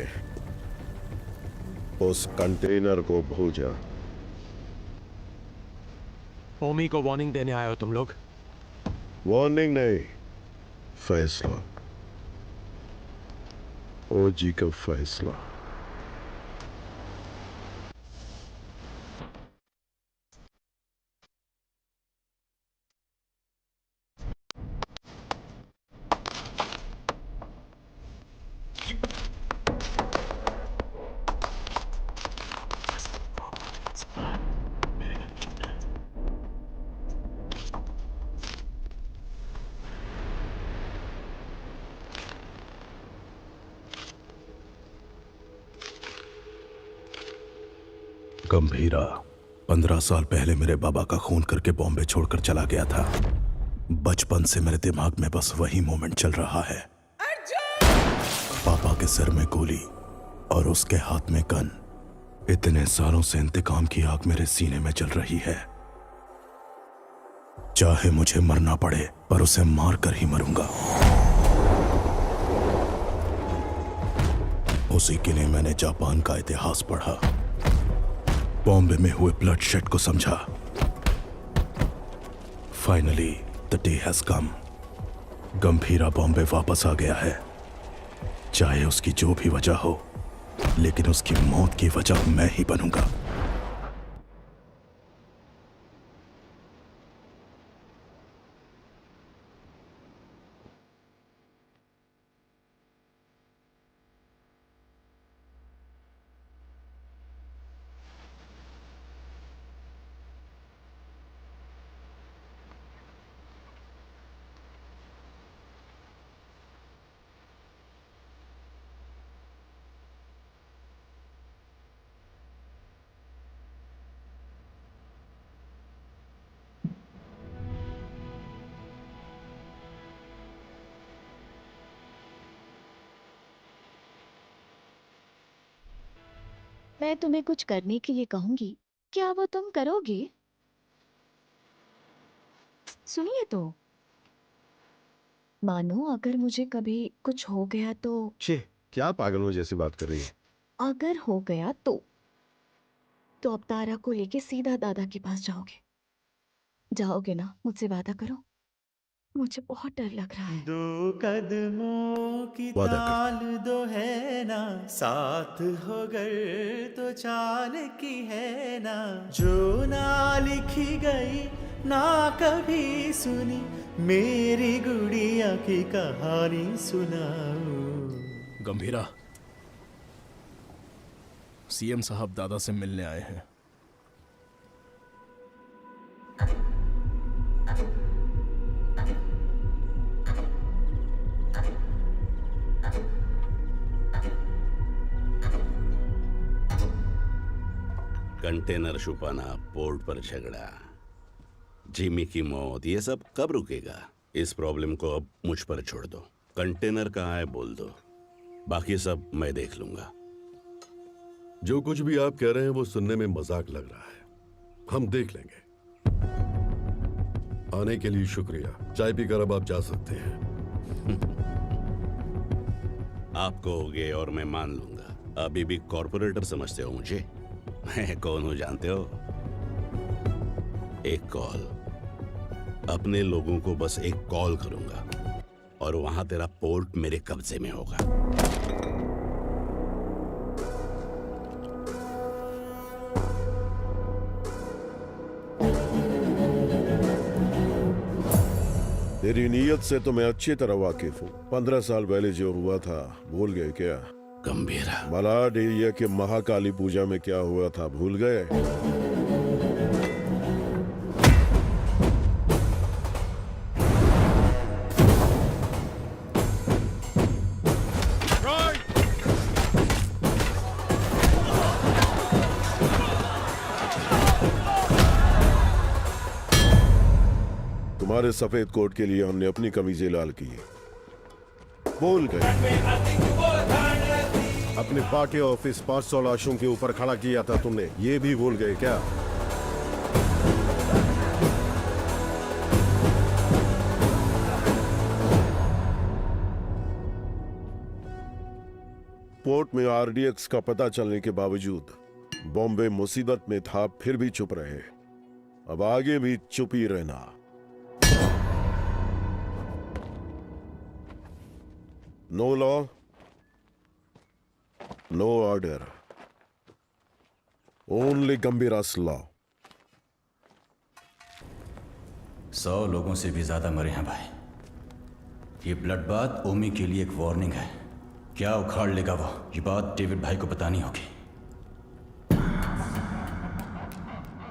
उस कंटेनर को भूल जा। ओमी को वार्निंग देने आए हो तुम लोग? वार्निंग नहीं, फैसला। ओजी का फैसला। गंभीरा 15 साल पहले मेरे बाबा का खून करके बॉम्बे छोड़कर चला गया था। बचपन से मेरे दिमाग में बस वही मोमेंट चल रहा है। पापा के सिर में गोली और उसके हाथ में गन। इतने सालों से इंतकाम की आग मेरे सीने में जल रही है। चाहे मुझे मरना पड़े, पर उसे मार कर ही मरूंगा। उसी के लिए मैंने जापान का इतिहास पढ़ा, बॉम्बे में हुए ब्लडशेड को समझा। Finally the day has come. Gambhira Bombay वापस आ गया है। चाहे उसकी जो भी वजह हो, लेकिन उसकी मौत की वजह मैं ही बनूंगा। मैं तुम्हें कुछ करने के लिए कहूंगी, क्या वो तुम करोगे? सुनिए तो, मानो अगर मुझे कभी कुछ हो गया तो। छे, क्या पागलों जैसी बात कर रही है? अगर हो गया तो अब तारा को लेके सीधा दादा के पास जाओगे? जाओगे ना? मुझसे वादा करो। मुझे बहुत डर लग रहा है। 2 कदमों की ताल दो है ना, साथ हो गर तो चाल की है ना, जो ना लिखी गई ना कभी सुनी, मेरी गुड़िया की कहानी सुनाओ। गंभीरा, सीएम साहब दादा से मिलने आए हैं। कंटेनर छुपाना, पोर्ट पर झगड़ा, जिमी की मौत, ये सब कब रुकेगा? इस प्रॉब्लम को अब मुझ पर छोड़ दो। कंटेनर कहाँ है बोल दो, बाकी सब मैं देख लूंगा। जो कुछ भी आप कह रहे हैं वो सुनने में मजाक लग रहा है, हम देख लेंगे। आने के लिए शुक्रिया। चाय पीकर अब आप जा सकते हैं। आप कहोगे और मैं मान लूंगा। अभी भी कॉर्पोरेटर समझते हो मुझे? मैं कौन हूं जानते हो? एक कॉल, अपने लोगों को बस एक कॉल करूंगा और वहां तेरा पोर्ट मेरे कब्जे में होगा। तेरी नीयत से तो मैं अच्छी तरह वाकिफ हूँ। 15 साल पहले जो हुआ था भूल गए क्या? गंभीरा। मलाड एरिया के महाकाली पूजा में क्या हुआ था भूल गए? तुम्हारे सफेद कोट के लिए हमने अपनी कमीजें लाल की। भूल गए? अपने पार्टी ऑफिस 500 लाशों के ऊपर खड़ा किया था तुमने, ये भी भूल गए क्या? पोर्ट में आरडीएक्स का पता चलने के बावजूद बॉम्बे मुसीबत में था, फिर भी चुप रहे। अब आगे भी चुप ही रहना। No law, no order. Only Gambhira's law. 100 लोगों से भी ज्यादा मरे हैं भाई। ये ब्लड बाथ ओमी के लिए एक वार्निंग है। क्या उखाड़ लेगा वो, ये बात डेविड भाई को बतानी होगी।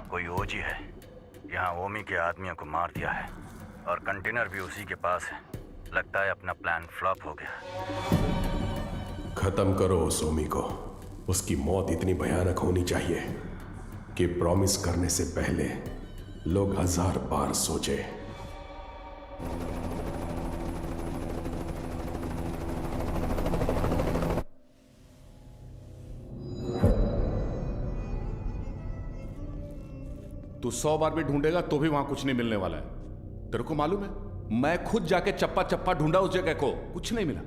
कोई ओजी है यहाँ ओमी के आदमियों को मार दिया है और कंटेनर भी उसी के पास है। लगता है अपना प्लान फ्लॉप हो गया। खत्म करो उस ओमी को। उसकी मौत इतनी भयानक होनी चाहिए कि प्रॉमिस करने से पहले लोग 1000 बार सोचे। तू 100 बार भी ढूंढेगा तो भी वहां कुछ नहीं मिलने वाला है। तेरे को मालूम है, मैं खुद जाके चप्पा चप्पा ढूंढा उस जगह को, कुछ नहीं मिला।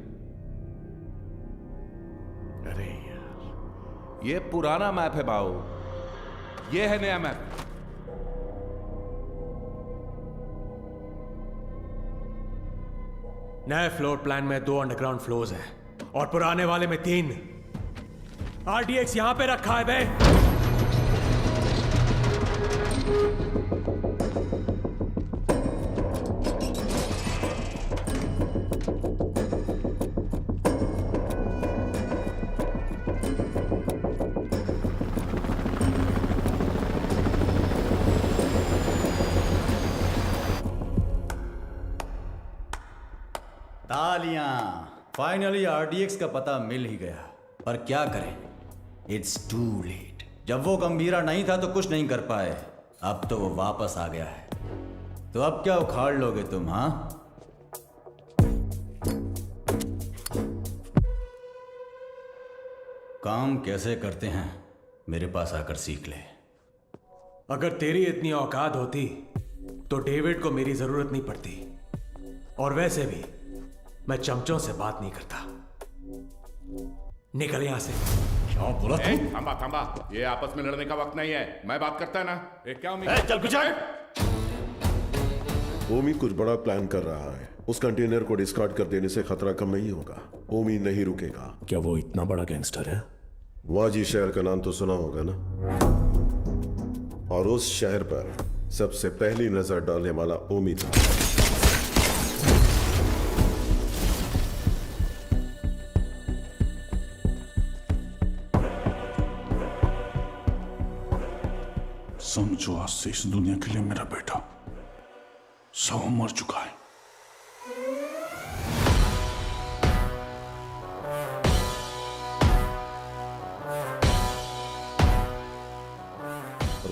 अरे यार, ये पुराना मैप है बाऊ, ये है नया मैप। नए फ्लोर प्लान में 2 अंडरग्राउंड फ्लोर्स हैं और पुराने वाले में 3। आरडीएक्स यहां पे रखा है बे। तालियां। फाइनली आरडीएक्स का पता मिल ही गया, पर क्या करें, इट्स टू लेट। जब वो गंभीरा नहीं था तो कुछ नहीं कर पाए, अब तो वो वापस आ गया है। तो अब क्या उखाड़ लोगे तुम? हाँ, काम कैसे करते हैं मेरे पास आकर सीख ले। अगर तेरी इतनी औकात होती तो डेविड को मेरी जरूरत नहीं पड़ती। और वैसे भी मैं चमचों से बात नहीं करता। निकल यहां से। क्या बोला तू? थांबा थांबा, ये आपस में लड़ने का वक्त नहीं है। मैं बात करता है ना। क्या चल कुछ। ओमी कुछ बड़ा प्लान कर रहा है। उस कंटेनर को डिस्कार्ड कर देने से खतरा कम नहीं होगा। ओमी नहीं रुकेगा। क्या वो इतना बड़ा गैंगस्टर है? वाजी शहर का नाम तो सुना होगा ना, और उस शहर पर सबसे पहली नजर डालने वाला ओमी था। समझो आज से इस दुनिया के लिए मेरा बेटा 100 मर चुका है।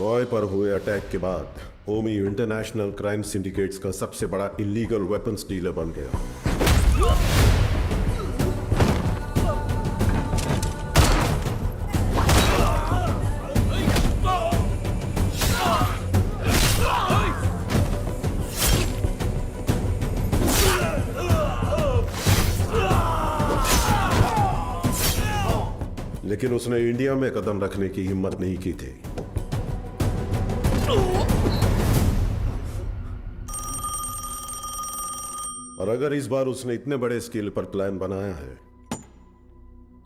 रॉय पर हुए अटैक के बाद ओमी इंटरनेशनल क्राइम सिंडिकेट्स का सबसे बड़ा इलीगल वेपन्स डीलर बन गया। लेकिन उसने इंडिया में कदम रखने की हिम्मत नहीं की थी। और अगर इस बार उसने इतने बड़े स्केल पर प्लान बनाया है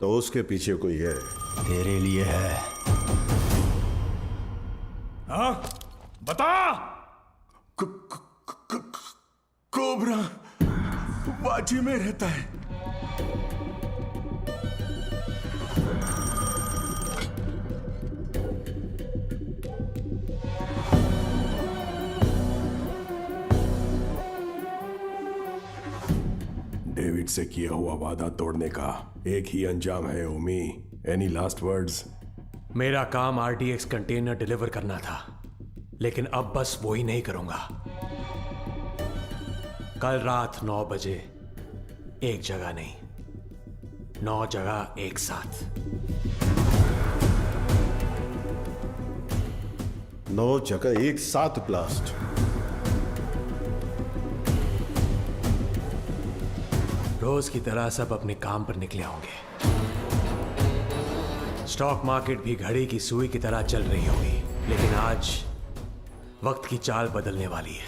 तो उसके पीछे कोई है। तेरे लिए है। हाँ? बता। कोबरा बाजी में रहता है। डेविड से किया हुआ वादा तोड़ने का एक ही अंजाम है ओमी। Any last words? मेरा काम आरडीएक्स कंटेनर डिलीवर करना था, लेकिन अब बस वो ही नहीं करूंगा। कल रात 9 बजे एक जगह नहीं, 9 जगह एक साथ। 9 जगह एक साथ ब्लास्ट। रोज की तरह सब अपने काम पर निकले होंगे। स्टॉक मार्केट भी घड़ी की सुई की तरह चल रही होगी, लेकिन आज वक्त की चाल बदलने वाली है।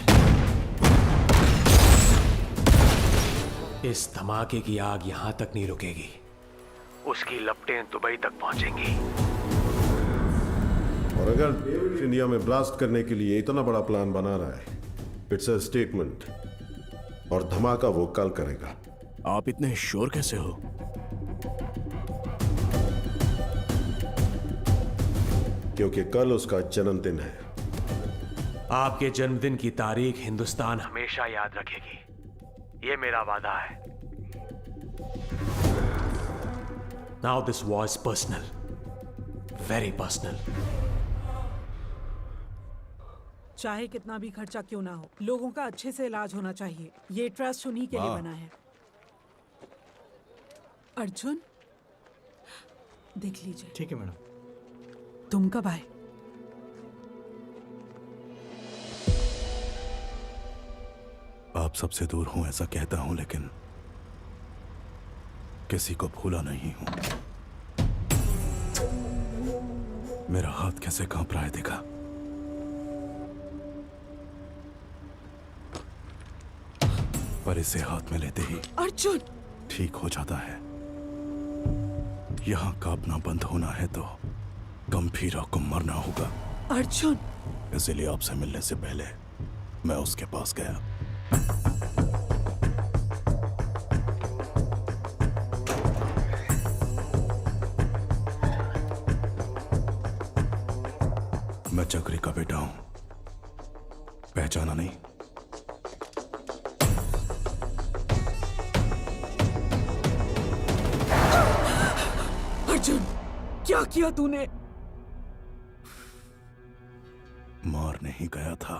इस धमाके की आग यहां तक नहीं रुकेगी, उसकी लपटें दुबई तक पहुंचेंगी। और अगर डेविड इंडिया में ब्लास्ट करने के लिए इतना बड़ा प्लान बना रहा है, इट्स अ स्टेटमेंट, और धमाका वो कल करेगा। आप इतने श्योर कैसे हो? क्योंकि कल उसका जन्मदिन है। आपके जन्मदिन की तारीख हिंदुस्तान हमेशा याद रखेगी, ये मेरा वादा है। Now this was personal, very personal. चाहे कितना भी खर्चा क्यों ना हो, लोगों का अच्छे से इलाज होना चाहिए। ये ट्रस्ट उन्हीं के लिए बना है। अर्जुन, देख लीजिए। ठीक है मैडम। तुम कब आए? आप सबसे दूर हूं ऐसा कहता हूं, लेकिन किसी को भूला नहीं हूं। मेरा हाथ कैसे कांप रहा है देखा? पर इसे हाथ में लेते ही अर्जुन ठीक हो जाता है। यहां कांपना बंद होना है तो गंभीरा को मरना होगा। अर्जुन, इसलिए आपसे मिलने से पहले मैं उसके पास गया। मैं चक्री का बेटा हूं, पहचाना नहीं? अर्जुन, क्या किया तूने? मार नहीं गया था,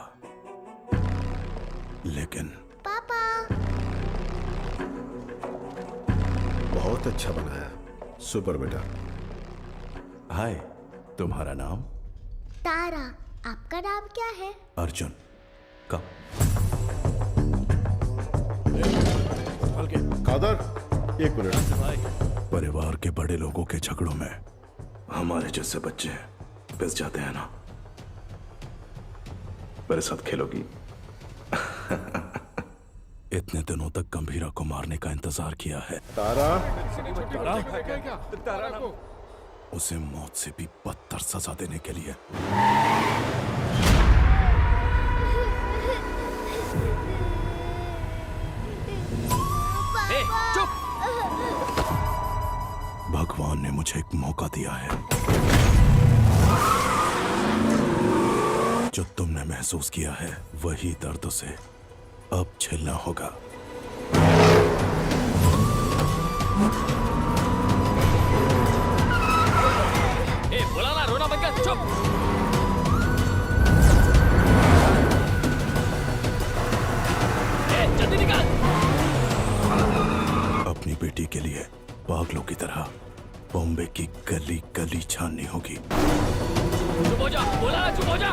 लेकिन पापा। बहुत अच्छा बनाया, सुपर बेटा। हाय, तुम्हारा नाम? तारा। आपका नाम क्या है? अर्जुन। कब? कादर, एक मिनट। परिवार के बड़े लोगों के झगड़ों में हमारे जैसे बच्चे पिस जाते हैं ना। मेरे साथ खेलोगी? इतने दिनों तक गंभीरा को मारने का इंतजार किया है। तारा, उसे मौत से भी बदतर सजा देने के लिए। चुप! भगवान ने मुझे एक मौका दिया है। जो तुमने महसूस किया है वही दर्द से अब झेलना होगा। बुलाना, रोना बंद कर, चुप! बेटी के लिए पागलों की तरह बॉम्बे की गली गली छाननी होगी। चुप हो जा, बोला ना चुप हो जा।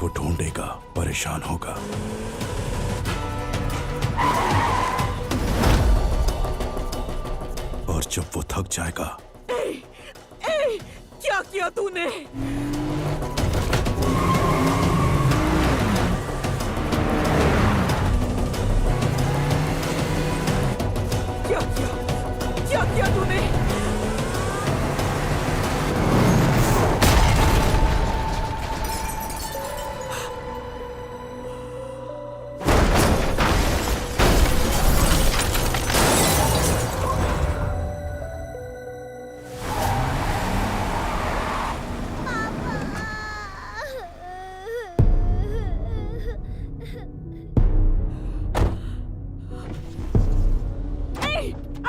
वो ढूंढेगा, परेशान होगा। और जब वो थक जाएगा, क्या किया तूने? क्या किया तूने?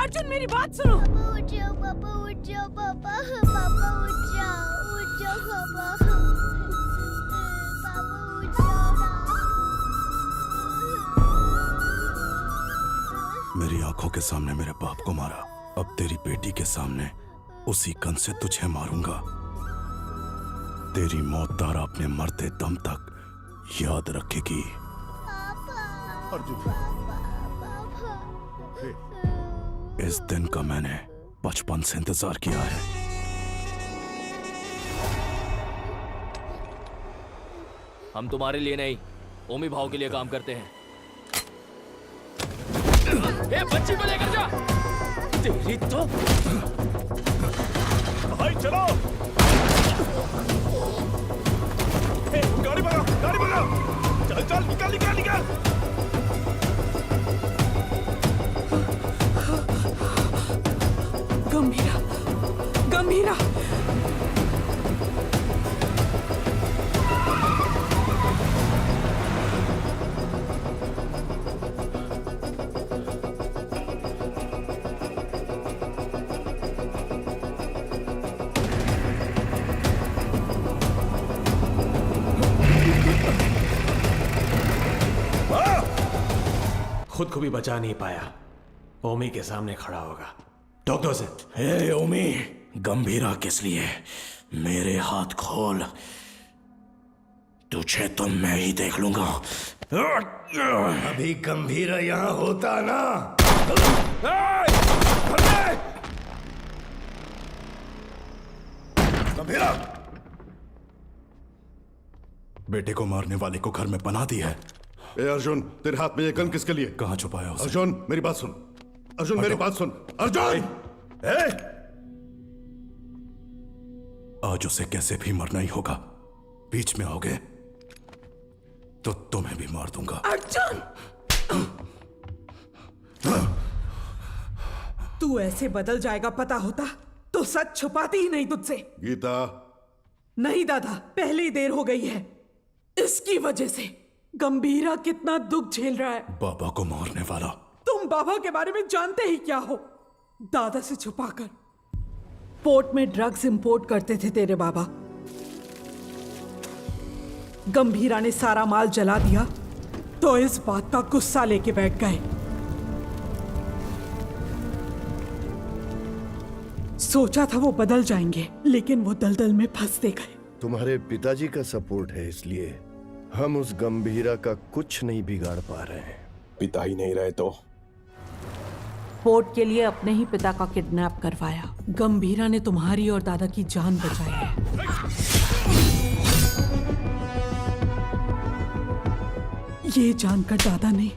अर्जुन मेरी बात सुनो। पापा उठ जाओ, पापा उठ जाओ, पापा पापा उठ जाओ पापा। पापा उठ जाओ ना। मेरी आंखों के सामने मेरे बाप को मारा, अब तेरी बेटी के सामने उसी गन से तुझे मारूंगा। तेरी मौत तारा अपने मरते दम तक याद रखेगी। इस दिन का मैंने बचपन से इंतजार किया है। हम तुम्हारे लिए नहीं, ओमी भाव के लिए काम करते हैं। ए, बच्ची को लेकर जा। तेरी तो भाई चलो। ए, गाड़ी भगाओ, गाड़ी भगाओ। चल चल, निकाल निकाल निकाल। गंभीरा, गंभीरा। खुद को भी बचा नहीं पाया, ओमी के सामने खड़ा होगा। डॉक्टर से हे ओमी, गंभीरा किस लिए? मेरे हाथ खोल, तुझे तो मैं ही देख लूंगा। अभी गंभीरा यहां होता ना। गंभीरा, बेटे को मारने वाले को घर में पनाह दी है। ए अर्जुन, तेरे हाथ में ये गन किसके लिए? कहां छुपाया उसे? अर्जुन मेरी बात सुन, अर्जुन मेरी बात सुन, अर्जुन। आज उसे कैसे भी मरना ही होगा। बीच में आओगे तो तुम्हें भी मार दूंगा। अर्जुन, तू ऐसे बदल जाएगा पता होता तो सच छुपाती ही नहीं तुझसे। गीता। नहीं दादा, पहले ही देर हो गई है। इसकी वजह से गंभीरा कितना दुख झेल रहा है। बाबा को मारने वाला। तुम बाबा के बारे में जानते ही क्या हो? दादा से छुपाकर पोर्ट में ड्रग्स इंपोर्ट करते थे तेरे बाबा। गंभीरा ने सारा माल जला दिया तो इस बात का गुस्सा लेके बैठ गए। सोचा था वो बदल जाएंगे, लेकिन वो दलदल में फंसते गए। तुम्हारे पिताजी का सपोर्ट है, इसलिए हम उस गंभीरा का कुछ नहीं बिगाड़ पा रहे हैं। पिता ही नहीं रहे तो? पोर्ट के लिए अपने ही पिता का किडनैप करवाया। गंभीरा ने तुम्हारी और दादा की जान बचाई है। ये जानकर दादा ने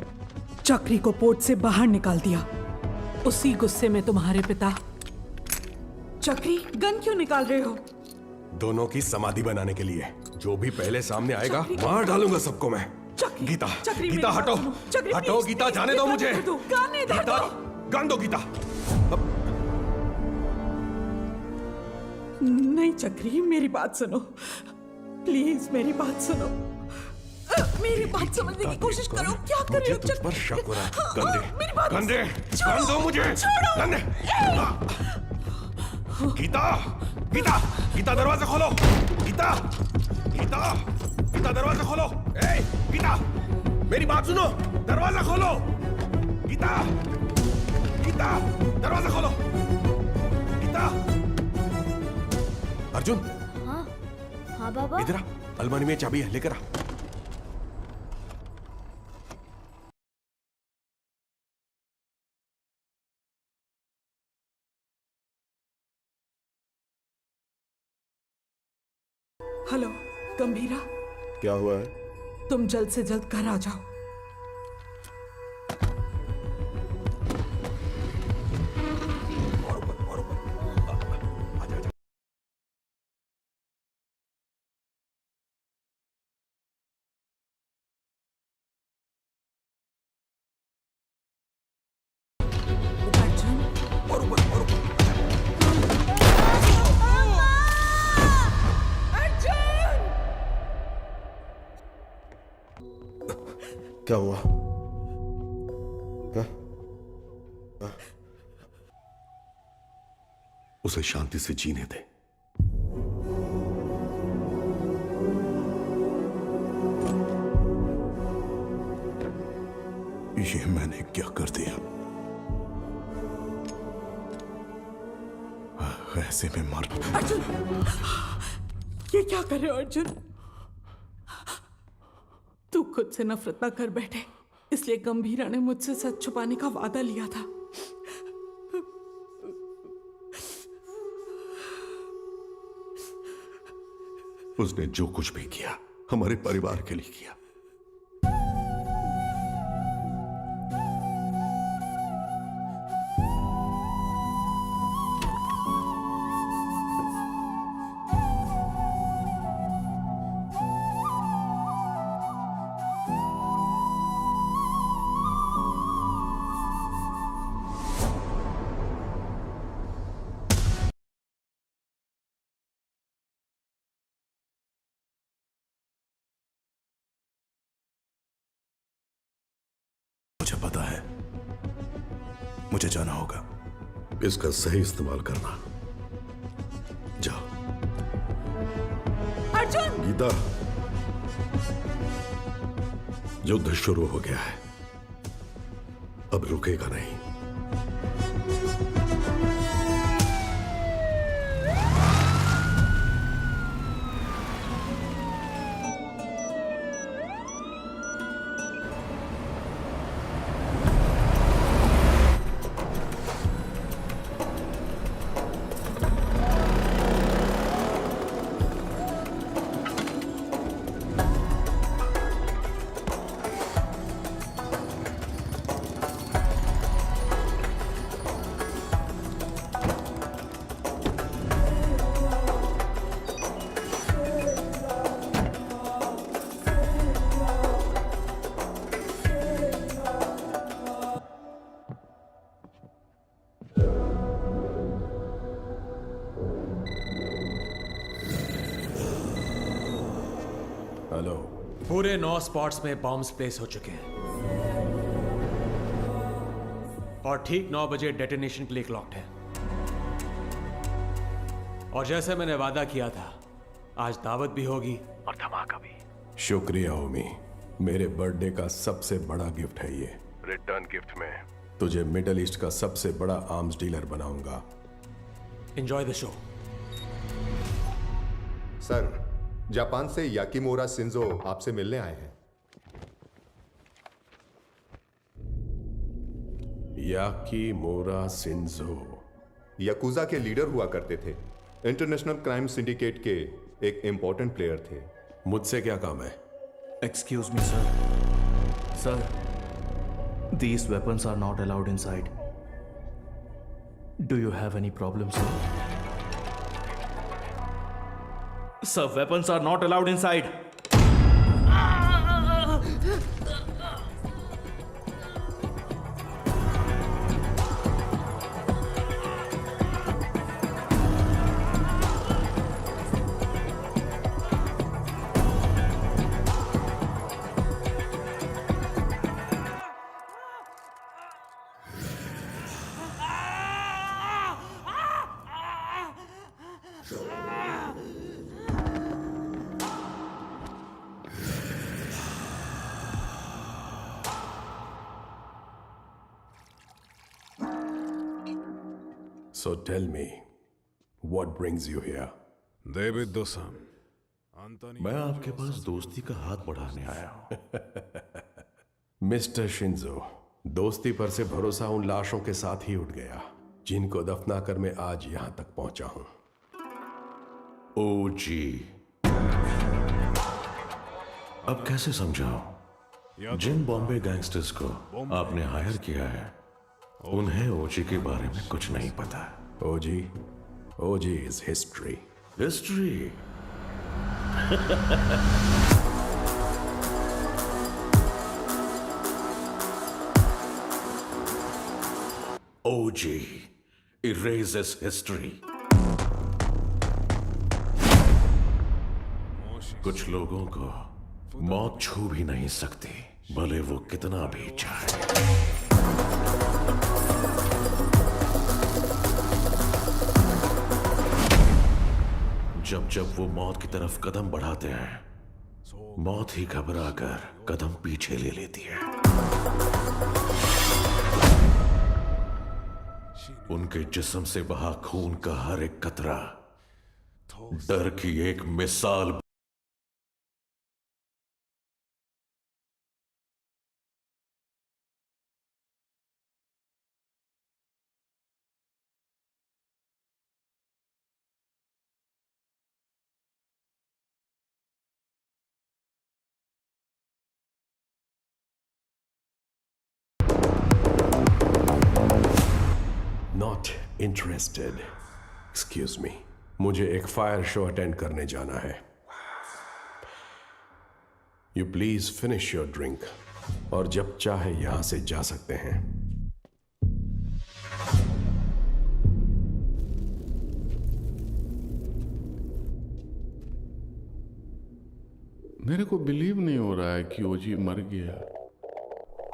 चक्री को पोर्ट से बाहर निकाल दिया। उसी गुस्से में तुम्हारे पिता। चक्री, गन क्यों निकाल रहे हो? दोनों की समाधि बनाने के लिए। जो भी पहले सामने आएगा मार डालूंगा सबको मैं। गीता, गीता हटो, हटो गीता, जाने दो मुझे। गीता, गान दो गीता। नहीं चक्री, मेरी बात सुनो प्लीज, मेरी बात सुनो। मेरी बात समझने की कोशिश करो। क्या कर रहे हो? तुझ पर शक हो रहा है। गंदे, मेरी बात गंदे, गान दो मुझे। गंदे। गीता गीता गीता दरवाजा खोलो। गीता गीता गीता दरवाजा खोलो। ए गीता मेरी बात सुनो, दरवाजा खोलो। गीता गीता दरवाजा खोलो। गीता। अर्जुन। हाँ हाँ बाबा। इधर आ, अलमारी में चाबी है, लेकर आ। हेलो गंभीरा, क्या हुआ है? तुम जल्द से जल्द घर आ जाओ। क्या हुआ? हाँ? उसे शांति से जीने दे। ये मैंने क्या कर दिया? ऐसे में मर। अर्जुन, ये क्या कर रहे हो अर्जुन? तू खुद से नफरत ना कर बैठे, इसलिए गंभीरा ने मुझसे सच छुपाने का वादा लिया था। उसने जो कुछ भी किया हमारे परिवार के लिए किया। मुझे पता है, मुझे जाना होगा। इसका सही इस्तेमाल करना। जाओ। अर्जुन! गीता, युद्ध शुरू हो गया है, अब रुकेगा नहीं। हेलो। पूरे 9 स्पॉट्स में बॉम्ब्स प्लेस हो चुके हैं और ठीक 9 बजे डेटोनेशन के लिए क्लॉक्ड है। और जैसे मैंने वादा किया था, आज दावत भी होगी और धमाका भी। शुक्रिया ओमी, मेरे बर्थडे का सबसे बड़ा गिफ्ट है ये। रिटर्न गिफ्ट में तुझे मिडल ईस्ट का सबसे बड़ा आर्म्स डीलर बनाऊंगा। Enjoy the show. Sir, Japan से याकीमोरा शिंजो आपसे मिलने आए हैं। याकीमोरा शिंजो याकुजा के लीडर हुआ करते थे। इंटरनेशनल क्राइम सिंडिकेट के एक इंपॉर्टेंट प्लेयर थे। मुझसे क्या काम है? Excuse me, sir. Sir, these weapons are not allowed inside. Do you have any problem, sir? Sir, weapons are not allowed inside. So tell me, what brings you here? David Dosam. मैं आपके पास दोस्ती का हाथ बढ़ाने आया हूं। Mister Shinzo, दोस्ती पर से भरोसा उन लाशों के साथ ही उठ गया जिनको दफना कर मैं आज यहां तक पहुंचा हूं। ओ जी, अब कैसे समझाऊं? जिन बॉम्बे गैंगस्टर्स को आपने हायर किया है उन्हें ओजी के बारे में कुछ नहीं पता। OG is history. History? OG erases history. कुछ लोगों को मौत छू भी नहीं सकती, भले वो कितना भी चाहे। जब वो मौत की तरफ कदम बढ़ाते हैं, मौत ही घबरा कर कदम पीछे ले लेती है। उनके जिस्म से बहा खून का हर एक कतरा डर की एक मिसाल। Not interested. एक्सक्यूज मी, मुझे एक फायर शो अटेंड करने जाना है। You please finish your drink और जब चाहे यहां से जा सकते हैं। मेरे को बिलीव नहीं हो रहा है कि ओजी मर गया।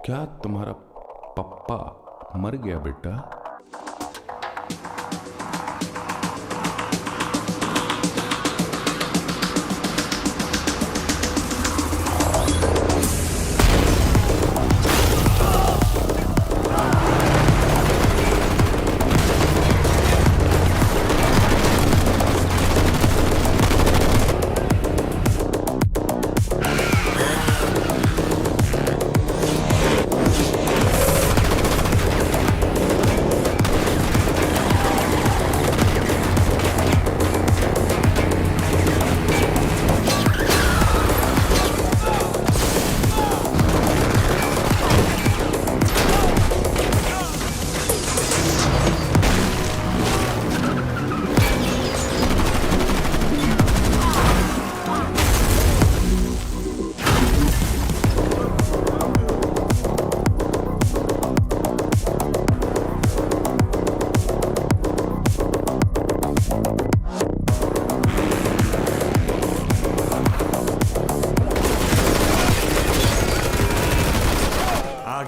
क्या तुम्हारा पप्पा मर गया बेटा?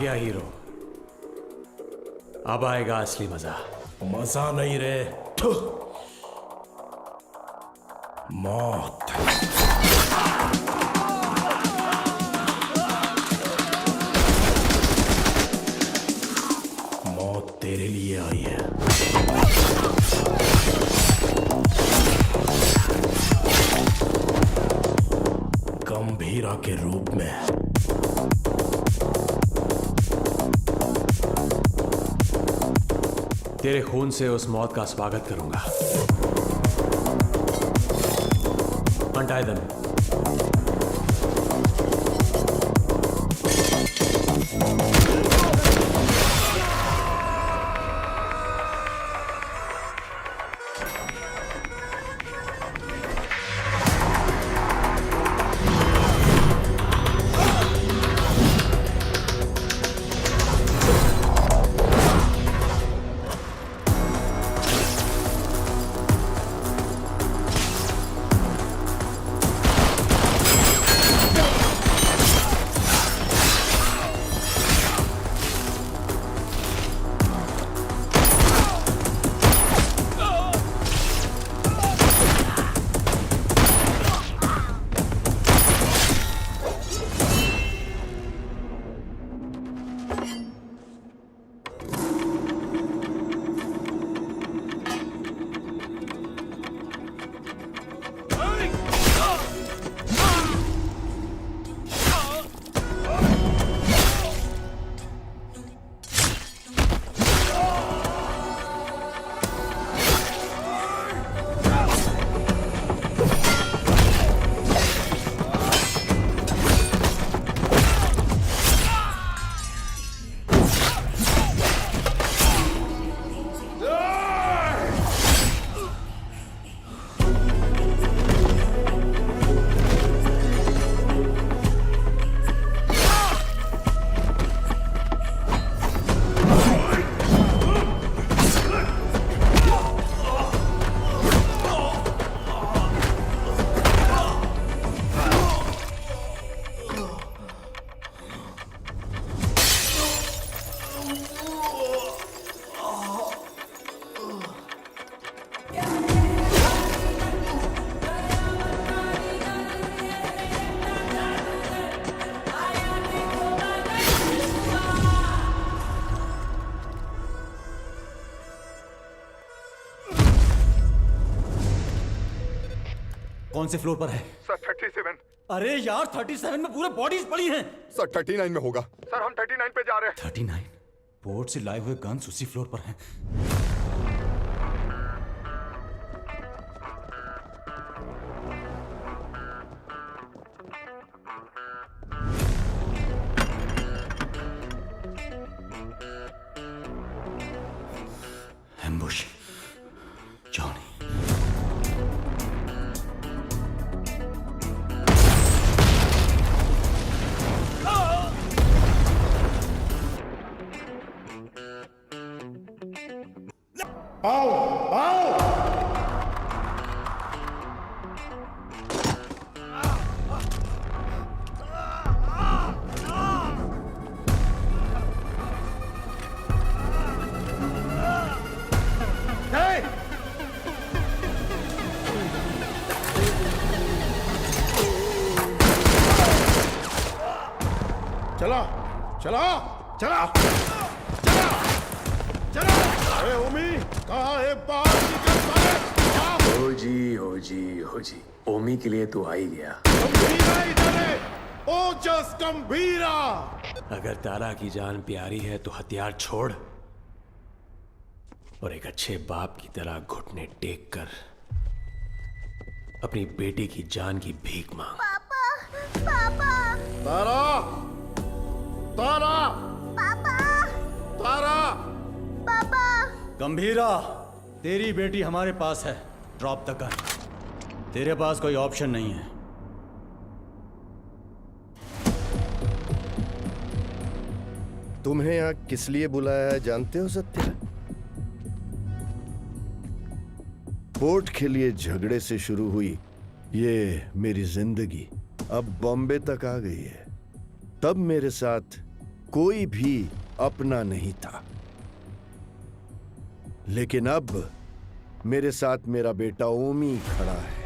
गया हीरो, अब आएगा असली मजा। मजा नहीं रे, मौत। मौत तेरे लिए आई है। गंभीरा के रूप में। तेरे खून से उस मौत का स्वागत करूंगा। Untie them. कौन से फ्लोर पर है? सर 37। अरे यार 37 में पूरे बॉडीज पड़ी हैं। सर 39 में होगा। सर हम 39 पे जा रहे हैं। 39? पोर्ट से लाए हुए गन्स उसी फ्लोर पर हैं। एम्बुश। जॉनी। आओ आओ चला चला चला चला चला। अरे ओमी कहाँ है? बाहर निकल साले। हो जी ओमी के लिए तो आ ही गया। गंभीरा इधर है। ओजस गंभीरा। अगर तारा की जान प्यारी है तो हथियार छोड़ और एक अच्छे बाप की तरह घुटने टेक कर अपनी बेटी की जान की भीख मांग। पापा। तारा तारा पापा। तारा। पापा। गंभीरा, तेरी बेटी हमारे पास है। Drop the gun. तेरे पास कोई ऑप्शन नहीं है। तुम्हें यहाँ किस लिए बुलाया है जानते हो सत्या? पोर्ट के लिए झगड़े से शुरू हुई ये मेरी जिंदगी अब बॉम्बे तक आ गई है। तब मेरे साथ कोई भी अपना नहीं था, लेकिन अब मेरे साथ मेरा बेटा ओमी खड़ा है।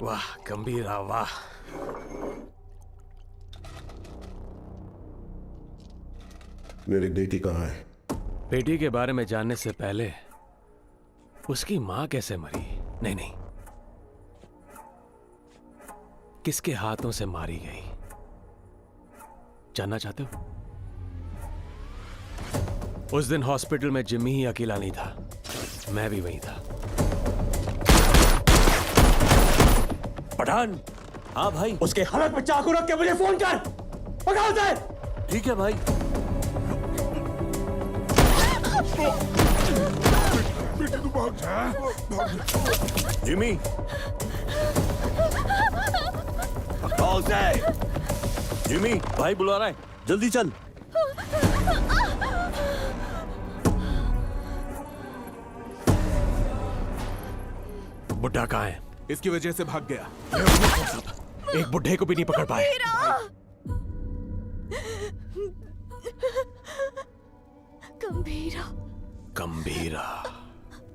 वाह गंभीरा वाह। मेरी बेटी कहाँ है? बेटी के बारे में जानने से पहले उसकी मां कैसे मरी? नहीं, किसके हाथों से मारी गई जानना चाहते हो? उस दिन हॉस्पिटल में जिम्मी ही अकेला नहीं था, मैं भी वहीं था। पठान। हाँ भाई। उसके हालत में चाकू रख के मुझे फोन कर। पकड़ दे। ठीक है भाई। जिमी जिमी भाई बुला रहा है, जल्दी चल। बुड्ढा कहाँ है? इसकी वजह से भाग गया। एक बुड्ढे को भी नहीं पकड़ पाए। गंभीरा। गंभीरा।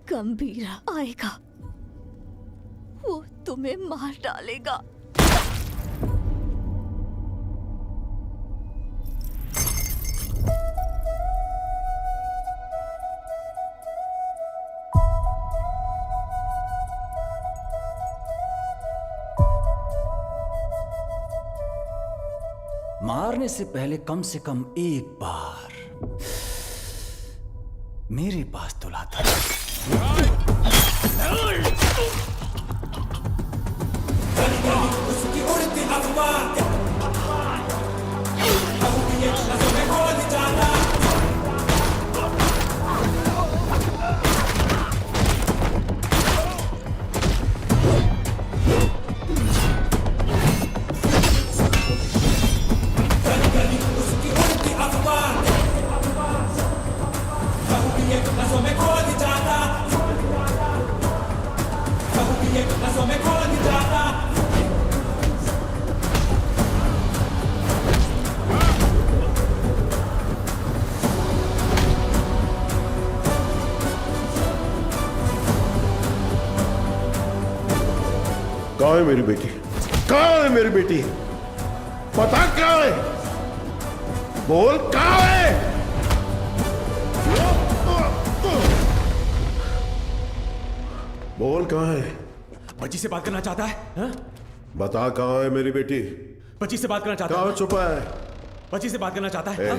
गंभीरा आएगा, वो तुम्हें मार डालेगा। मारने से पहले कम से कम एक बार मेरे पास तो लाता। कहाँ है मेरी बेटी? कहाँ है मेरी बेटी? पता कहाँ है? बोल कहाँ है? बोल कहाँ है? बच्ची से बात करना चाहता है हा? बता कहाँ है मेरी बेटी? बच्ची से बात करना चाहता कहाँ है। छुपा है? बच्ची से बात करना चाहता है हा?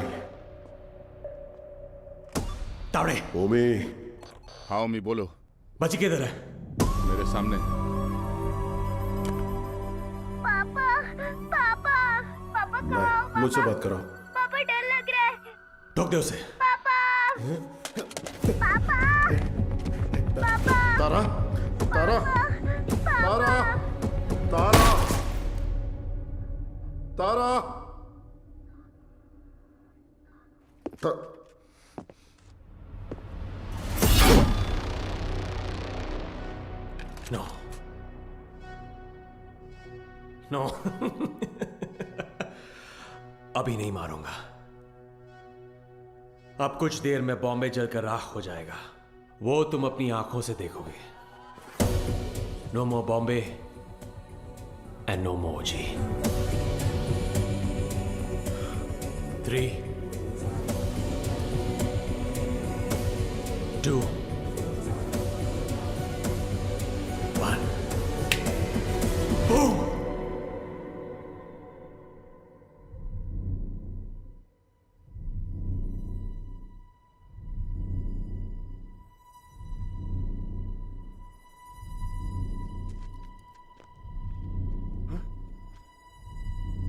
तावड़े। ओमी। हाँ ओमी बोलो। बच्ची किधर है? मेरे सामने। पापा पापा पापा कहाँ हो? मुझसे बात करो। पापा डर लग रहा है। ठोक दे उसे। पापा पापा पापा तारा तारा तारा तारा तारा नो नो अभी नहीं मारूंगा। अब कुछ देर में बॉम्बे जलकर राख हो जाएगा, वो तुम अपनी आंखों से देखोगे। No more Bombay and no more G. 3 2 1 Boom!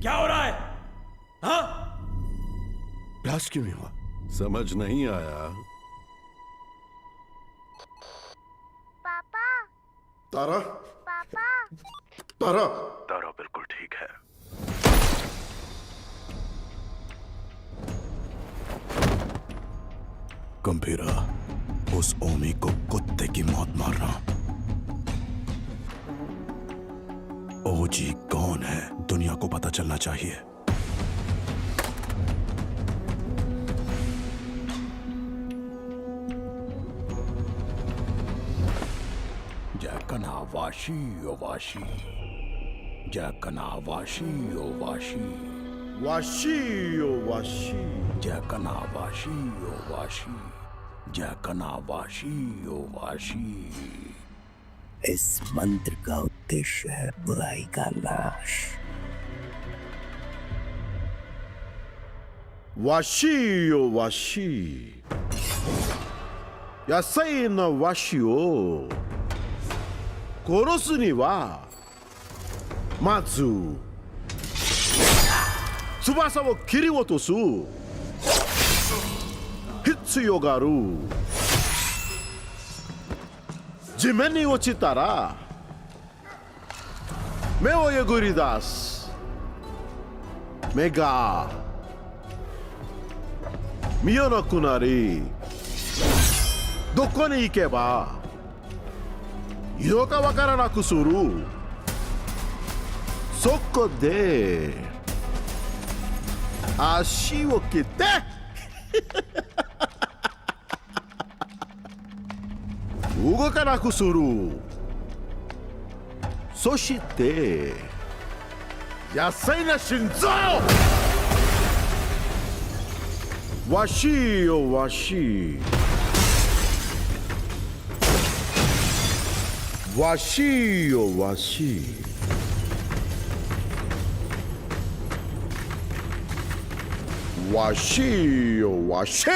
क्या हो रहा है? हाँ? ब्लास्ट क्यों नहीं हुआ? समझ नहीं आया। पापा तारा पापा तारा तारा बिल्कुल ठीक है। गंभीरा, उस ओमी को कुत्ते की मौत मारना। ओजी कौन है दुनिया को पता चलना चाहिए। जैकना वाशी ओ वाशी, जैकना वाशी ओ वाशी, वाशी ओ वाशी, जैकना वाशी ओ वाशी, जैकना वाशी ओ वाशी। इस मंत्र का उद्देश्य है बुराई का नाश। वाशी ओ वाशी, यासाई न वाशी ओ कोरोसु नि wa matsu tsubasa wo kiriotosu hitsuyo ga aru. 地面に落ちたら目をえぐり出す。目が見えなくなり、どこに行けばいいのかわからなくする。そこで足を切って動かなくする。そして野菜な心臓。わしよわし、わしよわし、わしよわし。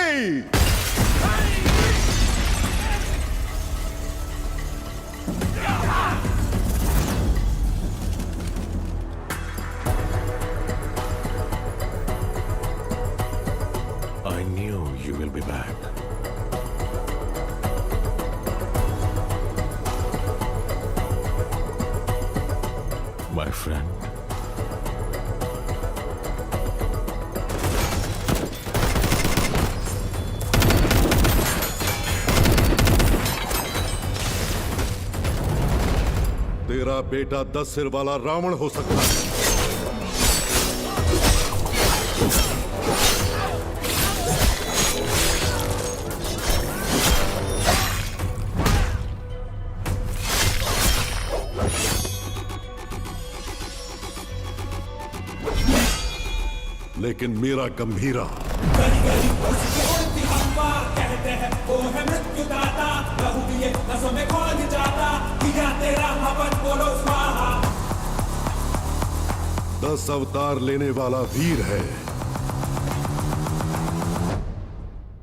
I knew you will be back. My friend. तेरा बेटा 10 सिर वाला रावण हो सकता है। लेकिन मेरा गंभीरा कहते हैं वो है मृत्युदाता, लहू दिए नसों में घोल जाता। 10 अवतार लेने वाला वीर है।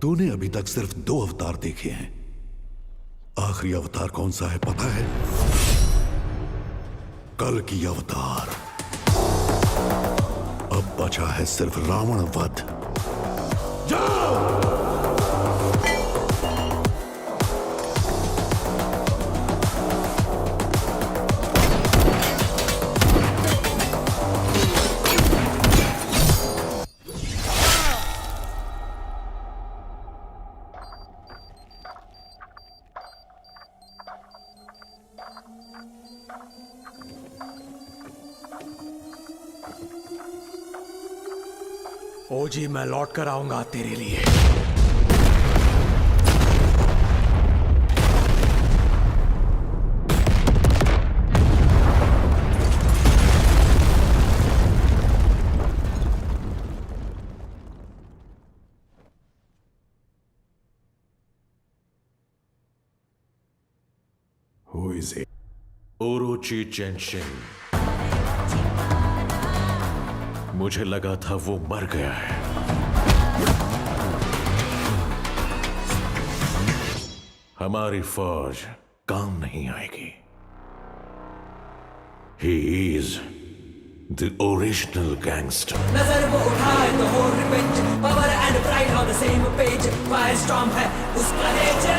तूने अभी तक सिर्फ 2 अवतार देखे हैं। आखिरी अवतार कौन सा है पता है? कल की अवतार। अब बचा है सिर्फ रावण वध। जाओ! ओजी, मैं लौट कर आऊंगा तेरे लिए। Who is it? ओरोची चेनशिन। मुझे लगा था वो मर गया है। हमारी फौज काम नहीं आएगी। He is the original gangster. नजर वो उठाए तो हो revenge, power and pride on the same page, fire storm है उसका नेचर।